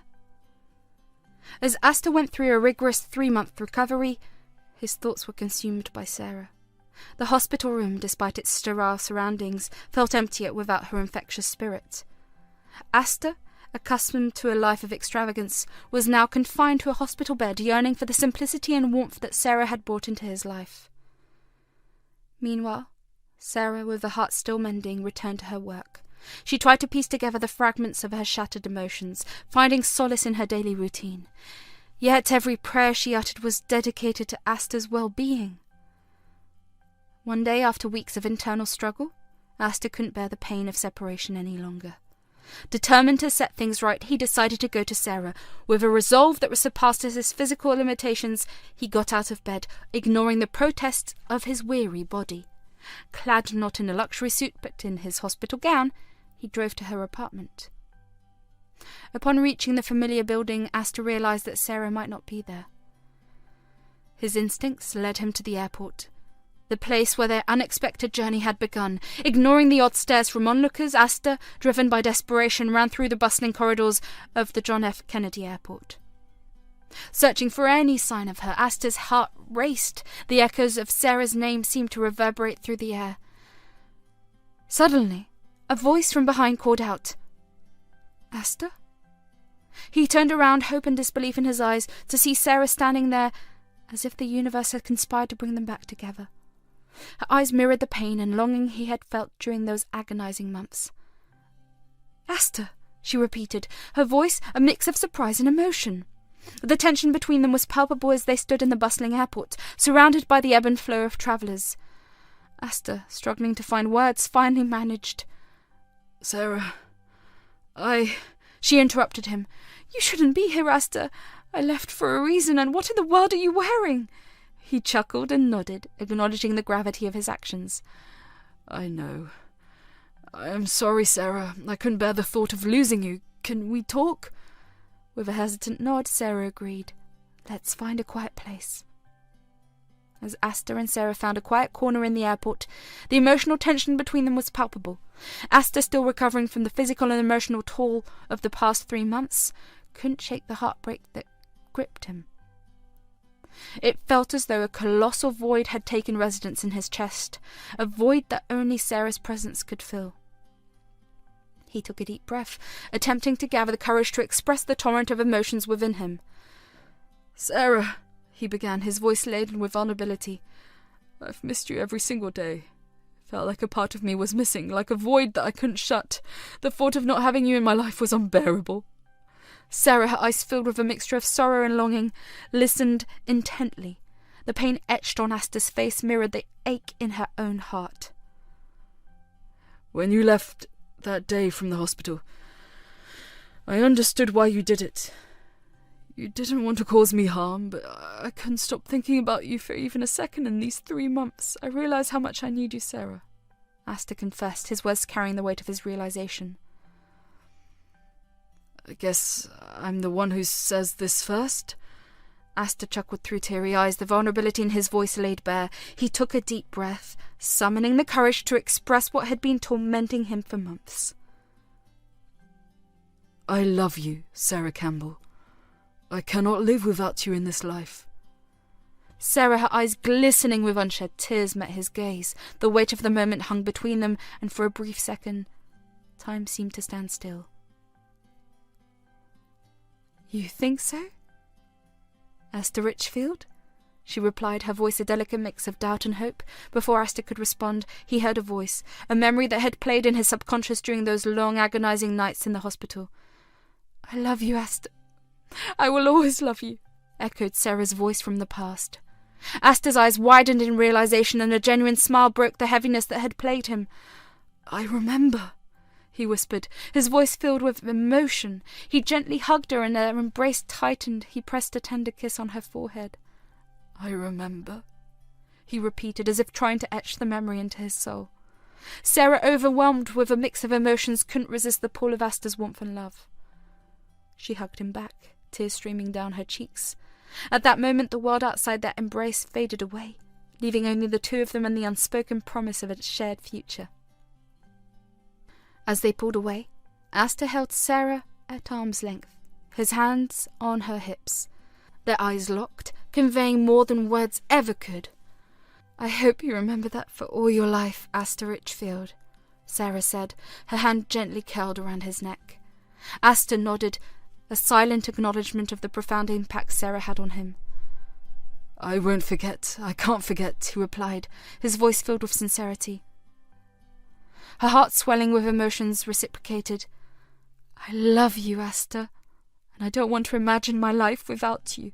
As Astor went through a rigorous 3-month recovery, his thoughts were consumed by Sarah. The hospital room, despite its sterile surroundings, felt empty without her infectious spirit. Astor, accustomed to a life of extravagance, was now confined to a hospital bed, yearning for the simplicity and warmth that Sarah had brought into his life. Meanwhile, Sarah, with her heart still mending, returned to her work. She tried to piece together the fragments of her shattered emotions, finding solace in her daily routine. Yet every prayer she uttered was dedicated to Astor's well-being. One day, after weeks of internal struggle, Astor couldn't bear the pain of separation any longer. Determined to set things right, he decided to go to Sarah. With a resolve that surpassed his physical limitations, he got out of bed, ignoring the protests of his weary body. Clad not in a luxury suit, but in his hospital gown, he drove to her apartment. Upon reaching the familiar building, Astor realized that Sarah might not be there. His instincts led him to the airport, the place where their unexpected journey had begun. Ignoring the odd stares from onlookers, Astor, driven by desperation, ran through the bustling corridors of the John F. Kennedy Airport. Searching for any sign of her, Astor's heart raced. The echoes of Sarah's name seemed to reverberate through the air. Suddenly, a voice from behind called out, "Astor?" He turned around, hope and disbelief in his eyes, to see Sarah standing there as if the universe had conspired to bring them back together. Her eyes mirrored the pain and longing he had felt during those agonizing months. "Astor," she repeated, her voice a mix of surprise and emotion. The tension between them was palpable as they stood in the bustling airport, surrounded by the ebb and flow of travellers. Astor, struggling to find words, finally managed, "Sarah, She interrupted him. "You shouldn't be here, Astor. I left for a reason, and what in the world are you wearing?" He chuckled and nodded, acknowledging the gravity of his actions. "I know. I am sorry, Sarah. I couldn't bear the thought of losing you. Can we talk?" With a hesitant nod, Sarah agreed. "Let's find a quiet place." As Astor and Sarah found a quiet corner in the airport, the emotional tension between them was palpable. Astor, still recovering from the physical and emotional toll of the past 3 months, couldn't shake the heartbreak that gripped him. It felt as though a colossal void had taken residence in his chest, a void that only Sarah's presence could fill. He took a deep breath, attempting to gather the courage to express the torrent of emotions within him. "Sarah," he began, his voice laden with vulnerability, "I've missed you every single day. Felt like a part of me was missing, like a void that I couldn't shut. The thought of not having you in my life was unbearable." Sarah, her eyes filled with a mixture of sorrow and longing, listened intently. The pain etched on Astor's face mirrored the ache in her own heart. "When you left that day from the hospital, I understood why you did it. You didn't want to cause me harm, but I couldn't stop thinking about you for even a second in these 3 months. I realize how much I need you, Sarah," Astor confessed, his words carrying the weight of his realization. "I guess I'm the one who says this first." Astor chuckled through teary eyes, the vulnerability in his voice laid bare. He took a deep breath, summoning the courage to express what had been tormenting him for months. "I love you, Sarah Campbell. I cannot live without you in this life." Sarah, her eyes glistening with unshed tears, met his gaze. The weight of the moment hung between them, and for a brief second, time seemed to stand still. "You think so, Astor Richfield?" she replied, her voice a delicate mix of doubt and hope. Before Astor could respond, he heard a voice, a memory that had played in his subconscious during those long, agonizing nights in the hospital. "I love you, Astor. I will always love you," echoed Sarah's voice from the past. Astor's eyes widened in realization, and a genuine smile broke the heaviness that had plagued him. "I remember," he whispered, his voice filled with emotion. He gently hugged her, and their embrace tightened. He pressed a tender kiss on her forehead. "I remember," he repeated, as if trying to etch the memory into his soul. Sarah, overwhelmed with a mix of emotions, couldn't resist the pull of Astor's warmth and love. She hugged him back, tears streaming down her cheeks. At that moment, the world outside that embrace faded away, leaving only the two of them and the unspoken promise of a shared future. As they pulled away, Astor held Sarah at arm's length, his hands on her hips. Their eyes locked, conveying more than words ever could. "I hope you remember that for all your life, Astor Richfield," Sarah said, her hand gently curled around his neck. Astor nodded, a silent acknowledgement of the profound impact Sarah had on him. "I won't forget. I can't forget," he replied, his voice filled with sincerity. Her heart swelling with emotions reciprocated. "I love you, Astor, and I don't want to imagine my life without you."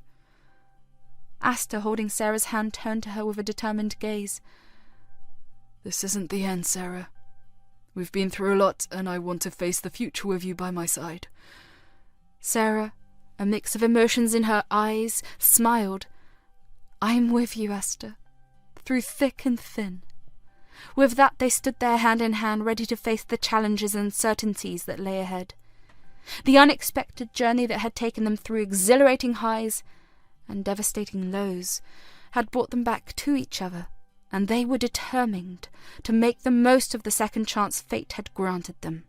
Astor, holding Sarah's hand, turned to her with a determined gaze. "This isn't the end, Sarah. We've been through a lot, and I want to face the future with you by my side." Sarah, a mix of emotions in her eyes, smiled. "I'm with you, Astor, through thick and thin." With that, they stood there hand in hand, ready to face the challenges and uncertainties that lay ahead. The unexpected journey that had taken them through exhilarating highs and devastating lows had brought them back to each other, and they were determined to make the most of the second chance fate had granted them.